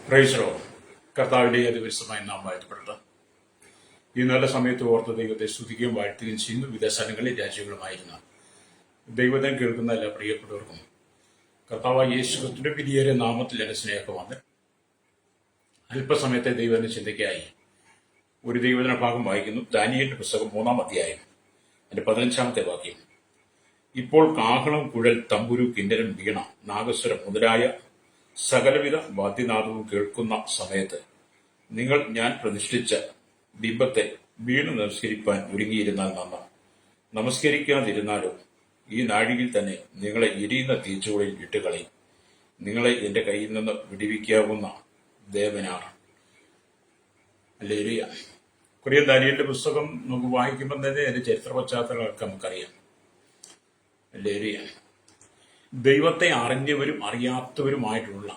പ്രൈസറോ കർത്താവിന്റെ അതിവിശമായ നാം വാഴ്ത്തപ്പെടട്ടെ. ഈ നല്ല സമയത്ത് ഓർത്ത് ദൈവത്തെ സ്തുതിക്കുകയും വാഴ്ത്തുകയും ചെയ്യുന്നു. വിവിധ സ്ഥലങ്ങളിൽ രാജ്യങ്ങളുമായിരുന്ന ദൈവത്തെ കേൾക്കുന്ന എല്ലാ പ്രിയപ്പെട്ടവർക്കും കർത്താവായ യേശുക്രിസ്തുവിന്റെ വിധിയേറിയ നാമത്തിൽ എന്റെ സ്നേഹമാണ്. അല്പസമയത്തെ ദൈവത്തിന്റെ ചിന്തയ്ക്കായി ഒരു ദൈവവചന ഭാഗം വായിക്കുന്നു. ദാനിയേലിന്റെ പുസ്തകം 3-ാം അധ്യായം അതിന്റെ 15-ാമത്തെ വാക്യം. ഇപ്പോൾ കാഹളം, കുഴൽ, തമ്പുരു, കിന്നരം, വീണ, നാഗസ്വരം മുതലായ സകലവിധ വാദ്യനാദവും കേൾക്കുന്ന സമയത്ത് നിങ്ങൾ ഞാൻ പ്രതിഷ്ഠിച്ച ബിംബത്തെ വീണ് നമസ്കരിപ്പാൻ ഒരുങ്ങിയിരുന്നാൽ നന്ന. നമസ്കരിക്കാതിരുന്നാലോ ഈ നാഴികയിൽ തന്നെ നിങ്ങളെ എരിയുന്ന തീച്ചുകളിൽ ഇട്ടുകളയും. നിങ്ങളെ എന്റെ കയ്യിൽ നിന്ന് വിടുവിക്കാവുന്ന ദേവനാണ്. ഹല്ലേലൂയ. കൊറിയൻ ദാനിയേലിന്റെ പുസ്തകം നമുക്ക് വായിക്കുമ്പോൾ തന്നെ അതിന്റെ ചരിത്ര പശ്ചാത്തലങ്ങളൊക്കെ നമുക്കറിയാം. ഹല്ലേലൂയ. ദൈവത്തെ അറിഞ്ഞവരും അറിയാത്തവരുമായിട്ടുള്ള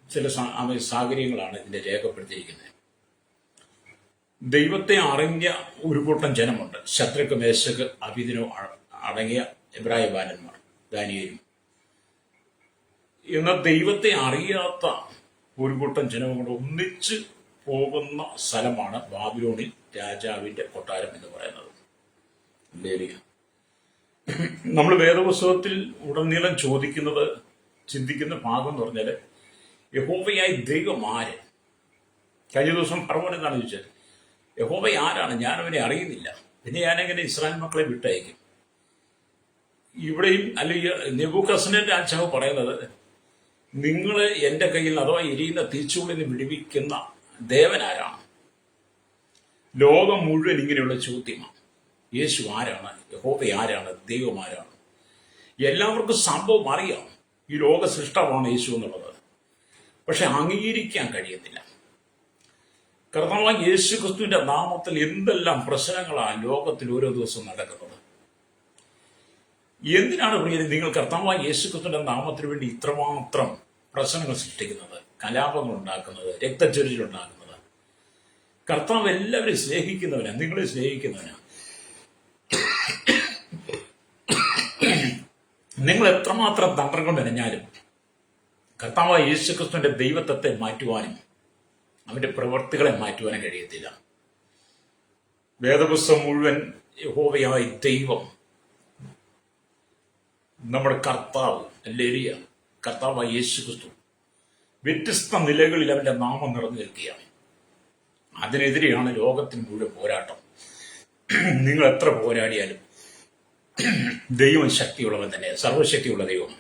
ചില സാഹചര്യങ്ങളാണ് ഇതിന്റെ രേഖപ്പെടുത്തിയിരിക്കുന്നത്. ദൈവത്തെ അറിഞ്ഞ ഒരു കൂട്ടം ജനമുണ്ട്. ശദ്രക്ക്, മേശക്ക്, അബേദ്നെഗോ അടങ്ങിയ എബ്രായ ബാലന്മാർ, ദാനിയേലും. എന്നാൽ ദൈവത്തെ അറിയാത്ത ഒരു കൂട്ടം ജനം കൊണ്ട് ഒന്നിച്ച് പോകുന്ന സ്ഥലമാണ് ബാബിലോണിൽ രാജാവിന്റെ കൊട്ടാരം എന്ന് പറയുന്നത്. ഹല്ലേലൂയ. നമ്മൾ വേദപുസ്തകത്തിൽ ഉടനീളം ചോദിക്കുന്നത്, ചിന്തിക്കുന്ന ഭാഗം എന്ന് പറഞ്ഞാൽ യഹോവയായി ദൈവം ആര്? കഴിഞ്ഞ ദിവസം ഫറവോൻ എന്നാണ് ചോദിച്ചത്. യഹോവ ആരാണ്? ഞാനവനെ അറിയുന്നില്ല, പിന്നെ ഞാനെങ്ങനെ ഇസ്രായേൽ മക്കളെ വിട്ടയക്കും? ഇവിടെയും അല്ലെങ്കിൽ നെബൂഖദ്നേസർ രാജാവ് പറയുന്നത്, നിങ്ങൾ എന്റെ കയ്യിൽ അഥവാ എരിയുന്ന തീച്ചുള്ളിൽ നിന്ന് വിടുവിക്കുന്ന ദേവൻ ആരാണ്? ലോകം മുഴുവൻ ഇങ്ങനെയുള്ള ചോദ്യമാണ്. യേശു ആരാണ്? യഹോവ ആരാണ്? ദൈവം ആരാണ്? എല്ലാവർക്കും സംഭവം അറിയാം, ഈ ലോക സൃഷ്ടാവാണ് യേശു എന്നുള്ളത്. പക്ഷെ അംഗീകരിക്കാൻ കഴിയുന്നില്ല. കർത്താവായ യേശു ക്രിസ്തുവിന്റെ നാമത്തിൽ എന്തെല്ലാം പ്രശ്നങ്ങളാണ് ലോകത്തിൽ ഓരോ ദിവസവും നടക്കുന്നത്. എന്തിനാണ് പ്രിയരെ നിങ്ങൾ കർത്താവായ യേശു ക്രിസ്തുവിന്റെ നാമത്തിന് വേണ്ടി ഇത്രമാത്രം പ്രശ്നങ്ങൾ സൃഷ്ടിക്കുന്നത്, കലാപങ്ങൾ ഉണ്ടാക്കുന്നത്, രക്തച്ചൊരിച്ചിലുണ്ടാക്കുന്നത്? കർത്താവ് എല്ലാവരും സ്നേഹിക്കുന്നവനാ, നിങ്ങളെ സ്നേഹിക്കുന്നവനാ. നിങ്ങൾ എത്രമാത്രം തന്ത്രം കൊണ്ടിരഞ്ഞാലും കർത്താവായ യേശുക്രിസ്തുവിന്റെ ദൈവത്വത്തെ മാറ്റുവാനും അവന്റെ പ്രവർത്തികളെ മാറ്റുവാനും കഴിയത്തില്ല. വേദപുസ്തകം മുഴുവൻ യഹോവയായ ദൈവം, നമ്മുടെ കർത്താവ്, ഹല്ലേലൂയ, കർത്താവായ യേശുക്രിസ്തു വ്യത്യസ്ത നിലകളിൽ അവന്റെ നാമം നിറഞ്ഞു നിൽക്കുകയാണ്. അതിനെതിരെയാണ് ലോകത്തിന് മുഴുവൻ പോരാട്ടം. നിങ്ങൾ എത്ര പോരാടിയാലും ദൈവം ശക്തിയുള്ളവൻ തന്നെ, സർവശക്തിയുള്ള ദൈവം.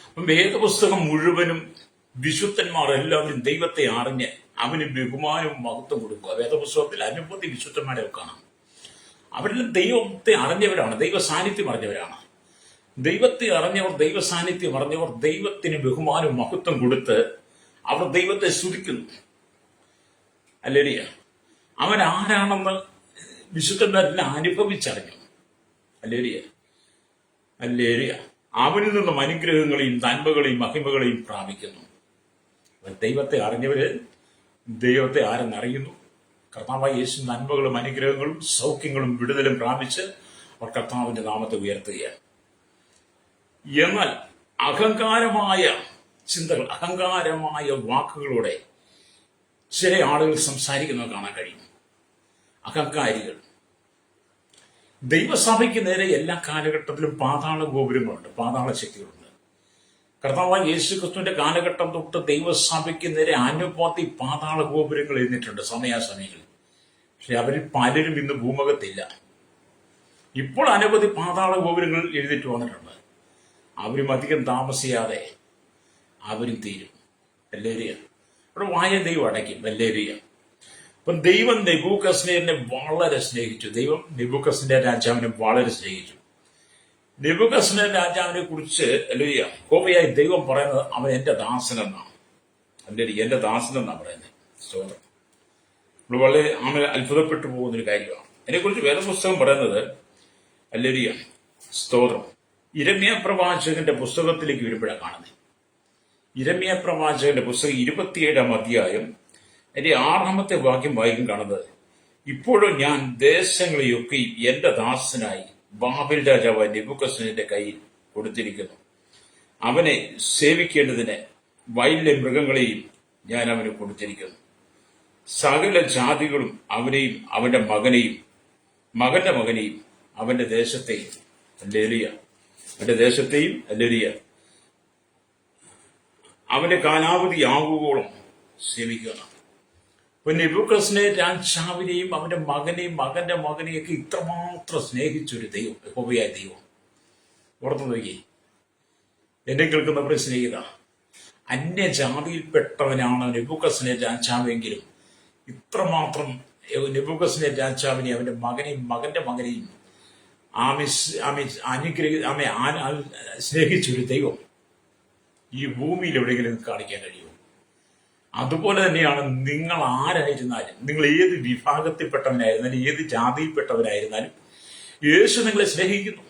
അപ്പം വേദപുസ്തകം മുഴുവനും വിശുദ്ധന്മാർ എല്ലാവരും ദൈവത്തെ അറിഞ്ഞ് അവന് ബഹുമാനവും മഹത്വം കൊടുക്കുക. വേദപുസ്തകത്തിൽ അനവധി വിശുദ്ധന്മാരെ കാണാം. അവരെല്ലാം ദൈവത്തെ അറിഞ്ഞവരാണ്, ദൈവ സാന്നിധ്യം അറിഞ്ഞവരാണ്. ദൈവത്തെ അറിഞ്ഞവർ, ദൈവ സാന്നിധ്യം അറിഞ്ഞവർ ദൈവത്തിന് ബഹുമാനവും മഹത്വം കൊടുത്ത് അവർ ദൈവത്തെ സ്തുതിക്കുന്നു. ഹല്ലേലൂയ. അവൻ ആരാണെന്ന് വിശുദ്ധന്മാരെല്ലാം അനുഭവിച്ചറിഞ്ഞു. Hallelujah, hallelujah. അവനിൽ നിന്നും അനുഗ്രഹങ്ങളെയും നന്മകളെയും മഹിമകളെയും പ്രാപിക്കുന്നു. ദൈവത്തെ അറിഞ്ഞവര് ദൈവത്തെ ആരെന്നറിയുന്നു. കർത്താവായ യേശു നന്മകളും അനുഗ്രഹങ്ങളും സൗഖ്യങ്ങളും വിടുതലും പ്രാപിച്ച് അവർ കർത്താവിന്റെ നാമത്തെ ഉയർത്തുകയാണ്. എന്നാൽ അഹങ്കാരമായ ചിന്തകൾ, അഹങ്കാരമായ വാക്കുകളോടെ ചില ആളുകൾ സംസാരിക്കുന്നത് കാണാൻ കഴിയും. അഹങ്കാരികൾ. ദൈവസഭയ്ക്ക് നേരെ എല്ലാ കാലഘട്ടത്തിലും പാതാള ഗോപുരങ്ങളുണ്ട്, പാതാള ശക്തികളുണ്ട്. കർത്താവായ യേശു ക്രിസ്തുവിന്റെ കാലഘട്ടം തൊട്ട് ദൈവസഭയ്ക്ക് നേരെ അനവധി പാതാള ഗോപുരങ്ങൾ എഴുന്നിട്ടുണ്ട് സമയാസമയങ്ങളിൽ. പക്ഷെ അവരിൽ പലരും ഇന്ന് ഭൂമുഖത്തില്ല. ഇപ്പോൾ അനവധി പാതാള ഗോപുരങ്ങൾ എഴുതിയിട്ട് വന്നിട്ടുണ്ട്. അവരും അധികം താമസിയാതെ അവരും തീരും. ഹല്ലേലൂയ. അവിടെ വായ ദൈവം അടയ്ക്കും. ഹല്ലേലൂയ. അപ്പം ദൈവം നെബൂഖദ്നേസറിനെ വളരെ സ്നേഹിച്ചു. ദൈവം നെബൂഖദ്നേസർ രാജാവിനെ വളരെ സ്നേഹിച്ചു. നെബൂഖദ്നേസർ രാജാവിനെ കുറിച്ച് ഹല്ലേലൂയ യഹോവയായ ദൈവം പറയുന്നത് അവൻ എന്റെ ദാസനെന്നാണ്. ഹല്ലേലൂയ, എന്റെ ദാസനെന്നാണ് പറയുന്നത്. സ്തോത്രം. നമ്മൾ വളരെ അത്ഭുതപ്പെട്ടു പോകുന്നൊരു കാര്യമാണ്. അതിനെക്കുറിച്ച് വേദപുസ്തകം പറയുന്നത്, ഹല്ലേലൂയ, സ്തോത്രം, യിരെമ്യാ പ്രവാചകന്റെ പുസ്തകത്തിലേക്ക് വരുമ്പോഴാണ് കാണുന്നത്. യിരെമ്യാ പ്രവാചകന്റെ പുസ്തകം 27-ാം അധ്യായം അതിന്റെ 6-ാമത്തെ വാക്യം വായിക്കും കാണുന്നത്, ഇപ്പോഴും ഞാൻ ദേശങ്ങളെയൊക്കെ എന്റെ ദാസനായി ബാബേൽ രാജാവായ നെബൂഖദ്നേസറിന്റെ കയ്യിൽ കൊടുത്തിരിക്കുന്നു. അവനെ സേവിക്കേണ്ടതിന് വയലിലെ മൃഗങ്ങളെയും ഞാൻ അവന് കൊടുത്തിരിക്കുന്നു. സകല ജാതികളും അവനെയും അവന്റെ മകനെയും മകന്റെ മകനെയും അവന്റെ ദേശത്തെയും ഹല്ലേലൂയ, അവന്റെ ദേശത്തെയും ഹല്ലേലൂയ, അവന്റെ കാലാവധിയാകുവോളം സേവിക്കുക. ഇപ്പൊ നെബൂഖദ്നേസർ രാജാവിനെയും അവന്റെ മകനെയും മകന്റെ മകനെയൊക്കെ ഇത്രമാത്രം സ്നേഹിച്ചൊരു ദൈവം, യഹോവയായ ദൈവം. ഓർത്തു നോക്കി, എന്നെ കേൾക്കുന്നവരെ സ്നേഹിത, അന്യജാതിയിൽപ്പെട്ടവനാണ് നെബൂഖദ്നേസർ രാജാവെങ്കിലും ഇത്രമാത്രം നെബൂഖദ്നേസർ രാജാവിനെ അവന്റെ മകനെയും മകന്റെ മകനെയും സ്നേഹിച്ചൊരു ദൈവം ഈ ഭൂമിയിൽ എവിടെയെങ്കിലും കാണിക്കാൻ കഴിയുമോ? അതുപോലെ തന്നെയാണ് നിങ്ങൾ ആരായിരുന്നാലും, നിങ്ങൾ ഏത് വിഭാഗത്തിൽപ്പെട്ടവനായിരുന്നാലും, ഏത് ജാതിയിൽപ്പെട്ടവനായിരുന്നാലും യേശു നിങ്ങളെ സ്നേഹിക്കുന്നു.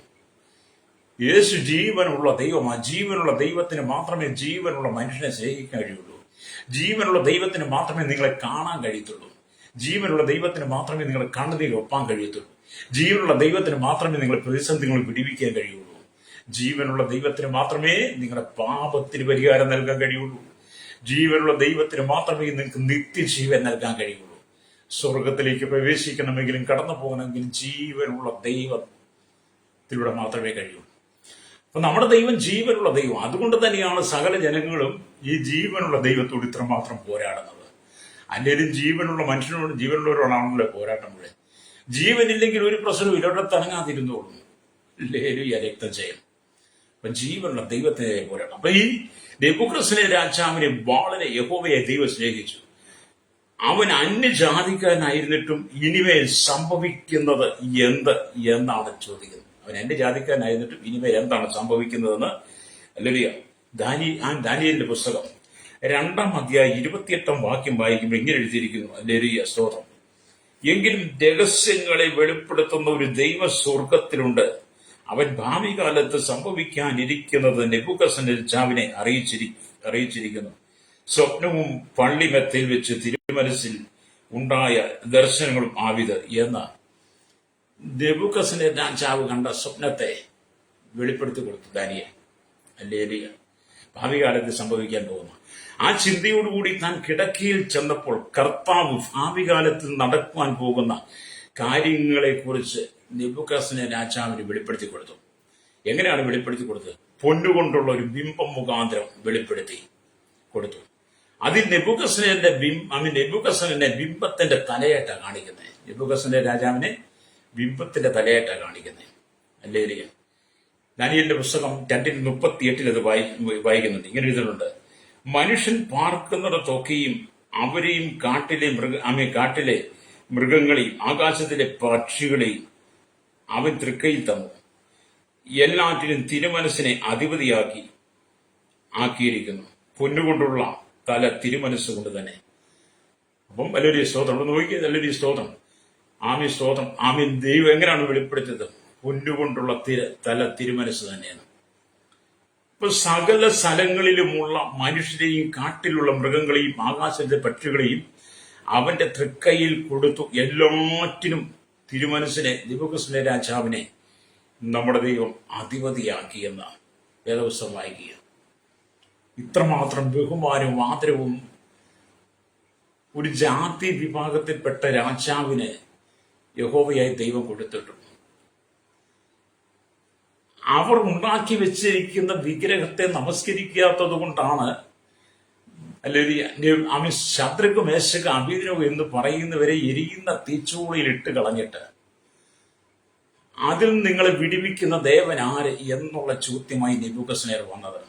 യേശു ജീവനുള്ള ദൈവമാണ്. ജീവനുള്ള ദൈവത്തിന് മാത്രമേ ജീവനുള്ള മനുഷ്യനെ സ്നേഹിക്കാൻ കഴിയുള്ളൂ. ജീവനുള്ള ദൈവത്തിന് മാത്രമേ നിങ്ങളെ കാണാൻ കഴിയത്തുള്ളൂ. ജീവനുള്ള ദൈവത്തിന് മാത്രമേ നിങ്ങളെ കണ്ണുനീർ ഒപ്പാൻ കഴിയത്തുള്ളൂ. ജീവനുള്ള ദൈവത്തിന് മാത്രമേ നിങ്ങളെ പ്രതിസന്ധികൾ വിടിവിക്കാൻ കഴിയുള്ളൂ. ജീവനുള്ള ദൈവത്തിന് മാത്രമേ നിങ്ങളുടെ പാപത്തിന് പരിഹാരം നൽകാൻ കഴിയുള്ളൂ. ജീവനുള്ള ദൈവത്തിന് മാത്രമേ നിങ്ങൾക്ക് നിത്യജീവൻ നൽകാൻ കഴിയുള്ളൂ. സ്വർഗത്തിലേക്ക് പ്രവേശിക്കണമെങ്കിലും കടന്നു പോകണമെങ്കിലും ജീവനുള്ള ദൈവത്തിലൂടെ മാത്രമേ കഴിയൂ. അപ്പൊ നമ്മുടെ ദൈവം ജീവനുള്ള ദൈവം. അതുകൊണ്ട് തന്നെയാണ് സകല ജനങ്ങളും ഈ ജീവനുള്ള ദൈവത്തോട് ഇത്രമാത്രം പോരാടുന്നത്. അല്ലെങ്കിൽ ജീവനുള്ള മനുഷ്യനോട്, ജീവനുള്ളവരോടാണല്ലോ പോരാട്ടം മുഴുവൻ. ജീവനില്ലെങ്കിൽ ഒരു പ്രശ്നവും ഇവരുടെ തണങ്ങാതിരുന്നോളും. ഹല്ലേലൂയ, രക്തജയം. അപ്പൊ ജീവനുള്ള ദൈവത്തെ പോരാട്ടം. അപ്പൊ ഈ നെബൂഖദ്നേസർ രാജാവിനെ വളരെ യഹോവയെ ദൈവം സ്നേഹിച്ചു. അവൻ അന്യജാതിക്കാരനായിരുന്നിട്ടും ഇനിമേൽ സംഭവിക്കുന്നത് എന്ത് എന്നാണ് ചോദിക്കുന്നത്. അവൻ അന്യജാതിക്കാരനായിരുന്നിട്ടും ഇനിമേൽ എന്താണ് സംഭവിക്കുന്നതെന്ന് ഹല്ലേലൂയ, ദാനിയേലിന്റെ പുസ്തകം 2-ാം അധ്യായം 28-ാം വാക്യം വായിക്കുമ്പോൾ ഇങ്ങനെ എഴുതിയിരിക്കുന്നു. ഹല്ലേലൂയ, സ്തോത്രം. എങ്കിലും രഹസ്യങ്ങളെ വെളിപ്പെടുത്തുന്ന ഒരു ദൈവ സ്വർഗത്തിലുണ്ട്. അവൻ ഭാവി കാലത്ത് സംഭവിക്കാനിരിക്കുന്നത് നെബൂഖദ്നേസർ രാജാവിനെ അറിയിച്ചിരിക്കുന്നു. സ്വപ്നവും പള്ളിമെത്തയിൽ വെച്ച് തിരുമനസ്സിൽ ഉണ്ടായ ദർശനങ്ങളും ആവിത് എന്ന് നെബൂഖദ്നേസർ രാജാവ് കണ്ട സ്വപ്നത്തെ വെളിപ്പെടുത്തി കൊടുത്തു ദാനിയേൽ. ഹല്ലേലൂയ, ഭാവി കാലത്ത് സംഭവിക്കാൻ പോകുന്നു. ആ ചിന്തയോടുകൂടി താൻ കിടക്കയിൽ ചെന്നപ്പോൾ കർത്താവ് ഭാവി കാലത്ത് നടക്കുവാൻ പോകുന്ന കാര്യങ്ങളെക്കുറിച്ച് നെബൂഖദ്നേസർ രാജാവിന് വെളിപ്പെടുത്തി കൊടുത്തു. എങ്ങനെയാണ് വെളിപ്പെടുത്തി കൊടുത്തത്? പൊന്നുകൊണ്ടുള്ള ഒരു ബിംബം മുഖാന്തരം വെളിപ്പെടുത്തി കൊടുത്തു. അതിൽ നെബൂഖദ്നേസറിനെ ബിംബത്തിന്റെ തലയായിട്ടാണ് കാണിക്കുന്നത്. നെബൂഖദ്നേസർ രാജാവിനെ ബിംബത്തിന്റെ തലയായിട്ടാണ് കാണിക്കുന്നത്. ഹല്ലേലൂയ. ദാനിയേലിന്റെ പുസ്തകം 2:38 അത് വായിക്കുന്നുണ്ട്. ഇങ്ങനെ എഴുതുന്നുണ്ട്: മനുഷ്യൻ പാർക്കുന്നിടത്തൊക്കെയും അവരെയും കാട്ടിലെ മൃഗങ്ങളെയും ആകാശത്തിലെ പക്ഷികളെയും അവൻ തൃക്കൈയിൽ തന്നു. എല്ലാറ്റിനും തിരുമനസ്സിനെ ആക്കിയിരിക്കുന്നു. പൊന്നുകൊണ്ടുള്ള തല തിരുമനസ്സുകൊണ്ട് തന്നെ. അപ്പം വലിയൊരു സ്തോത്രം നോക്കിയത്, വലിയൊരു സ്തോത്രം. ആമി സ്തോത്രം. ആമി ദൈവം എങ്ങനെയാണ് വെളിപ്പെടുത്തിയത്? പൊന്നുകൊണ്ടുള്ള തല തിരുമനസ്സ് തന്നെയാണ്. ഇപ്പൊ സകല സ്ഥലങ്ങളിലുമുള്ള മനുഷ്യരെയും കാട്ടിലുള്ള മൃഗങ്ങളെയും ആകാശത്തെ പക്ഷികളെയും അവന്റെ തൃക്കൈയിൽ കൊടുത്തു. എല്ലാറ്റിനും തിരുമനസ്സിനെ, നെബൂഖദ്നേസർ രാജാവിനെ നമ്മുടെ ദൈവം അധിപതിയാക്കിയെന്ന് വേദപുസ്തകം വായിക്കുക. ഇത്രമാത്രം ബഹുമാനവും ആദരവും ഒരു ജാതി വിഭാഗത്തിൽപ്പെട്ട രാജാവിന് യഹോവയായി ദൈവം കൊടുത്തിട്ടുണ്ട്. അവർ ഉണ്ടാക്കി വെച്ചിരിക്കുന്ന വിഗ്രഹത്തെ നമസ്കരിക്കാത്തത് കൊണ്ടാണ് അല്ലെങ്കിൽ ശദ്രക്ക്, മേശക്ക്, അബേദ്നെഗോ എന്ന് പറയുന്നവരെ എരിയുന്ന തീച്ചൂളയിൽ ഇട്ട് കളഞ്ഞിട്ട് അതിൽ നിങ്ങളെ വിടിവിക്കുന്ന ദേവൻ ആര് എന്നുള്ള ചോദ്യമായി നെബൂഖദ്നേസർ വന്നത്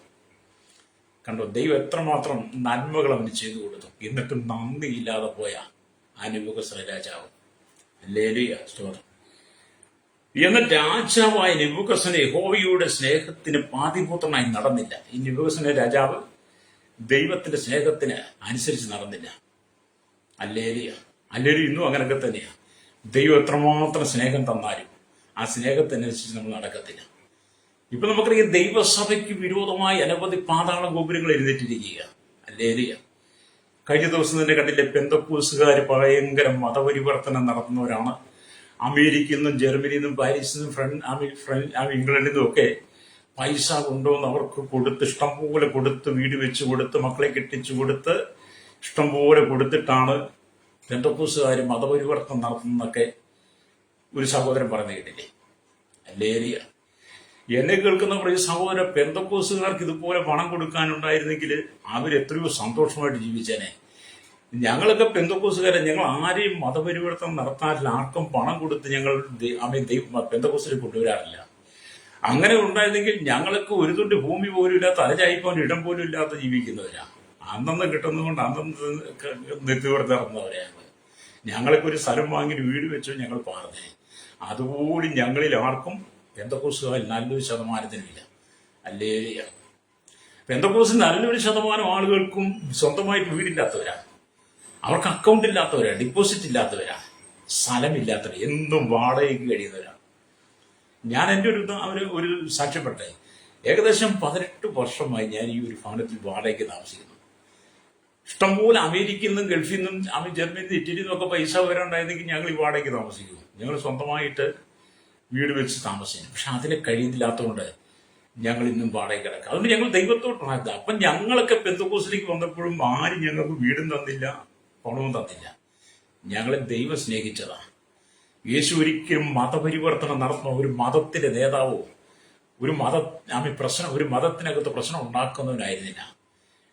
കണ്ടോ. ദൈവം എത്രമാത്രം നന്മകൾ അവന് ചെയ്തു കൊടുത്തു. എന്നിട്ടും നന്ദിയില്ലാതെ പോയ ആ നെബൂഖദ്നേസർ രാജാവ്. ഹല്ലേലൂയ, സ്തോത്രം. എന്നാൽ രാജാവായ നെബൂഖദ്നേസർ യഹോവയുടെ സ്നേഹത്തിന് പാതിപൂത്രനായി നടന്നില്ല. ഈ നെബൂഖദ്നേസർ രാജാവ് ദൈവത്തിന്റെ സ്നേഹത്തിന് അനുസരിച്ച് നടന്നില്ല. Hallelujah, hallelujah. ഇന്നും അങ്ങനെയൊക്കെ തന്നെയാണ്. ദൈവം എത്രമാത്രം സ്നേഹം തന്നാലും ആ സ്നേഹത്തിനനുസരിച്ച് നമ്മൾ നടക്കത്തില്ല. ഇപ്പൊ നമുക്കറിയാം, ദൈവസഭയ്ക്ക് വിരോധമായി അനവധി പാതാള ഗോപുരങ്ങൾ എഴുന്നേറ്റിരിക്കുക. ഹല്ലേലൂയ. കഴിഞ്ഞ ദിവസം തന്നെ കണ്ടില്ലേ, പെന്തക്കോസ്തുകാർ ഭയങ്കര മതപരിവർത്തനം നടത്തുന്നവരാണ്. അമേരിക്കയിൽ നിന്നും ജർമ്മനിയിൽ നിന്നും പാരീസിൽ നിന്നും ഇംഗ്ലണ്ടിൽ നിന്നും ഒക്കെ പൈസ കൊണ്ടുവന്ന് അവർക്ക് കൊടുത്ത് ഇഷ്ടംപോലെ കൊടുത്ത് വീട് വെച്ച് കൊടുത്ത് മക്കളെ കെട്ടിച്ചു കൊടുത്ത് ഇഷ്ടംപോലെ കൊടുത്തിട്ടാണ് പെന്തക്കോസ്തുകാർ മതപരിവർത്തനം നടത്തുന്നതൊക്കെ ഒരു സഹോദരൻ പറഞ്ഞു കേട്ടില്ലേ? അല്ലേറിയ എന്നെ കേൾക്കുന്ന പ്രിയ സഹോദരൻ, പെന്തക്കോസ്തുകാർക്ക് ഇതുപോലെ പണം കൊടുക്കാനുണ്ടായിരുന്നെങ്കിൽ അവരെത്രയോ സന്തോഷമായിട്ട് ജീവിച്ചേനെ. ഞങ്ങളൊക്കെ പെന്തക്കോസ്തുകാരെ, ഞങ്ങൾ ആരെയും മതപരിവർത്തനം നടത്താറില്ല, ആർക്കും പണം കൊടുത്ത് ഞങ്ങൾ പെന്തക്കോസ്തിൽ കൊണ്ടുവരാറില്ല. അങ്ങനെ ഉണ്ടായിരുന്നെങ്കിൽ ഞങ്ങൾക്ക് ഒരു തുണ്ട് ഭൂമി പോലും ഇല്ലാത്ത, തലചായ്പോൻ ഇടം പോലും ഇല്ലാത്ത ജീവിക്കുന്നവരാ. അന്നന്ന് കിട്ടുന്നതുകൊണ്ട് അന്നന്ന് നെത്തിവർത്ത് നടന്നവരെയാണ്. ഞങ്ങൾക്ക് ഒരു സ്ഥലം വാങ്ങി വീട് വെച്ചോ ഞങ്ങൾ പറഞ്ഞേ. അതുപോലും ഞങ്ങളിൽ ആർക്കും പെന്തക്കോസ്തുകാരിൽ നല്ലൊരു ശതമാനത്തിനുമില്ല. അല്ലേ? പെന്തക്കോസ്തിൽ നല്ലൊരു ശതമാനം ആളുകൾക്കും സ്വന്തമായിട്ട് വീടില്ലാത്തവരാണ്, അവർക്ക് അക്കൗണ്ട് ഇല്ലാത്തവരാണ്, ഡിപ്പോസിറ്റ് ഇല്ലാത്തവരാണ്, സ്ഥലമില്ലാത്തവർ, എന്നും വാടകയ്ക്ക് കഴിയുന്നവരാണ്. ഞാൻ എൻ്റെ ഒരു സാക്ഷ്യപ്പെട്ടെ ഏകദേശം 18 വർഷമായി ഞാൻ ഈ ഒരു ഭവനത്തിൽ വാടകയ്ക്ക് താമസിക്കുന്നു. ഇഷ്ടംപോലെ അമേരിക്കയിൽ നിന്നും ഗൾഫിൽ നിന്നും ജർമ്മനിയിൽ നിന്ന് ഇറ്റലിയിൽ നിന്നൊക്കെ പൈസ വരാണ്ടായിരുന്നെങ്കിൽ ഞങ്ങൾ ഈ വാടകയ്ക്ക് താമസിക്കും. ഞങ്ങൾ സ്വന്തമായിട്ട് വീട് വെച്ച് താമസിക്കും. പക്ഷെ അതിന് കഴിയില്ലാത്തതുകൊണ്ട് ഞങ്ങൾ ഇന്നും വാടകയ്ക്ക് കിടക്കുക. അതുകൊണ്ട് ഞങ്ങൾ ദൈവത്തോട്ടാണ്. അപ്പം ഞങ്ങളൊക്കെ പെന്തക്കോസ്തിലേക്ക് വന്നപ്പോഴും ആരും ഞങ്ങൾക്ക് വീടും തന്നില്ല, പണവും തന്നില്ല. ഞങ്ങളെ ദൈവം സ്നേഹിച്ചതാണ്. യേശു ഒരിക്കലും മതപരിവർത്തനം നടത്തുന്ന ഒരു മതത്തിന്റെ നേതാവോ ഒരു മതത്തിനകത്ത് പ്രശ്നം ഉണ്ടാക്കുന്നവനായിരുന്നില്ല.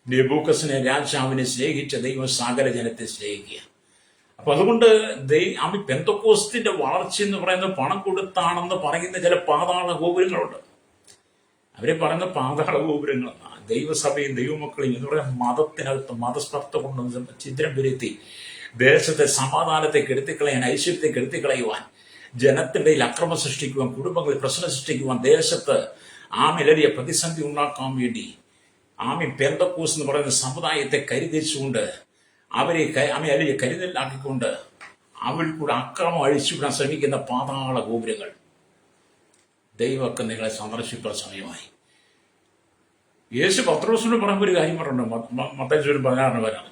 നെബൂഖദ്നേസർ രാജാവിനെ സ്നേഹിച്ച ദൈവം സകല ജനത്തെ സ്നേഹിക്കുക. അപ്പൊ അതുകൊണ്ട് പെന്തക്കോസ്തിന്റെ വളർച്ച എന്ന് പറയുന്നത് പണം കൊടുത്താണെന്ന് പറയുന്ന ചില പാതാള ഗോപുരങ്ങളുണ്ട്. അവരെ പറയുന്ന പാതാള ഗോപുരങ്ങളെന്നാണ്. ദൈവസഭയും ദൈവമക്കളെയും എന്ന് പറയുന്ന മതത്തിനകത്ത് മതസ്പർദ്ധ കൊണ്ട് ഛിദ്രം വരുത്തി ദേശത്തെ സമാധാനത്തെ കെടുത്തിക്കളയാൻ, ഐശ്വര്യത്തെ കെടുത്തിക്കളയുവാൻ, ജനത്തിന്റെ അക്രമം സൃഷ്ടിക്കുവാൻ, കുടുംബങ്ങളിൽ പ്രശ്നം സൃഷ്ടിക്കുവാൻ, ദേശത്ത് വലിയ പ്രതിസന്ധി ഉണ്ടാക്കാൻ വേണ്ടി പെന്തക്കോസ്ത് എന്ന് പറയുന്ന സമുദായത്തെ കരുതിച്ചുകൊണ്ട് അവരെ വലിയ കരുതലാക്കിക്കൊണ്ട് അവരിൽ കൂടെ അക്രമം അഴിച്ചുവിടാൻ ശ്രമിക്കുന്ന പാതാള ഗോപുരങ്ങൾ. ദൈവമൊക്കെ നിങ്ങളെ സന്ദർശിക്കുന്ന സമയമായി. യേശു പത്രോസിനോട് പറയുമ്പോൾ ഒരു കാര്യം പറഞ്ഞിട്ടുണ്ട്. മത്തായി 16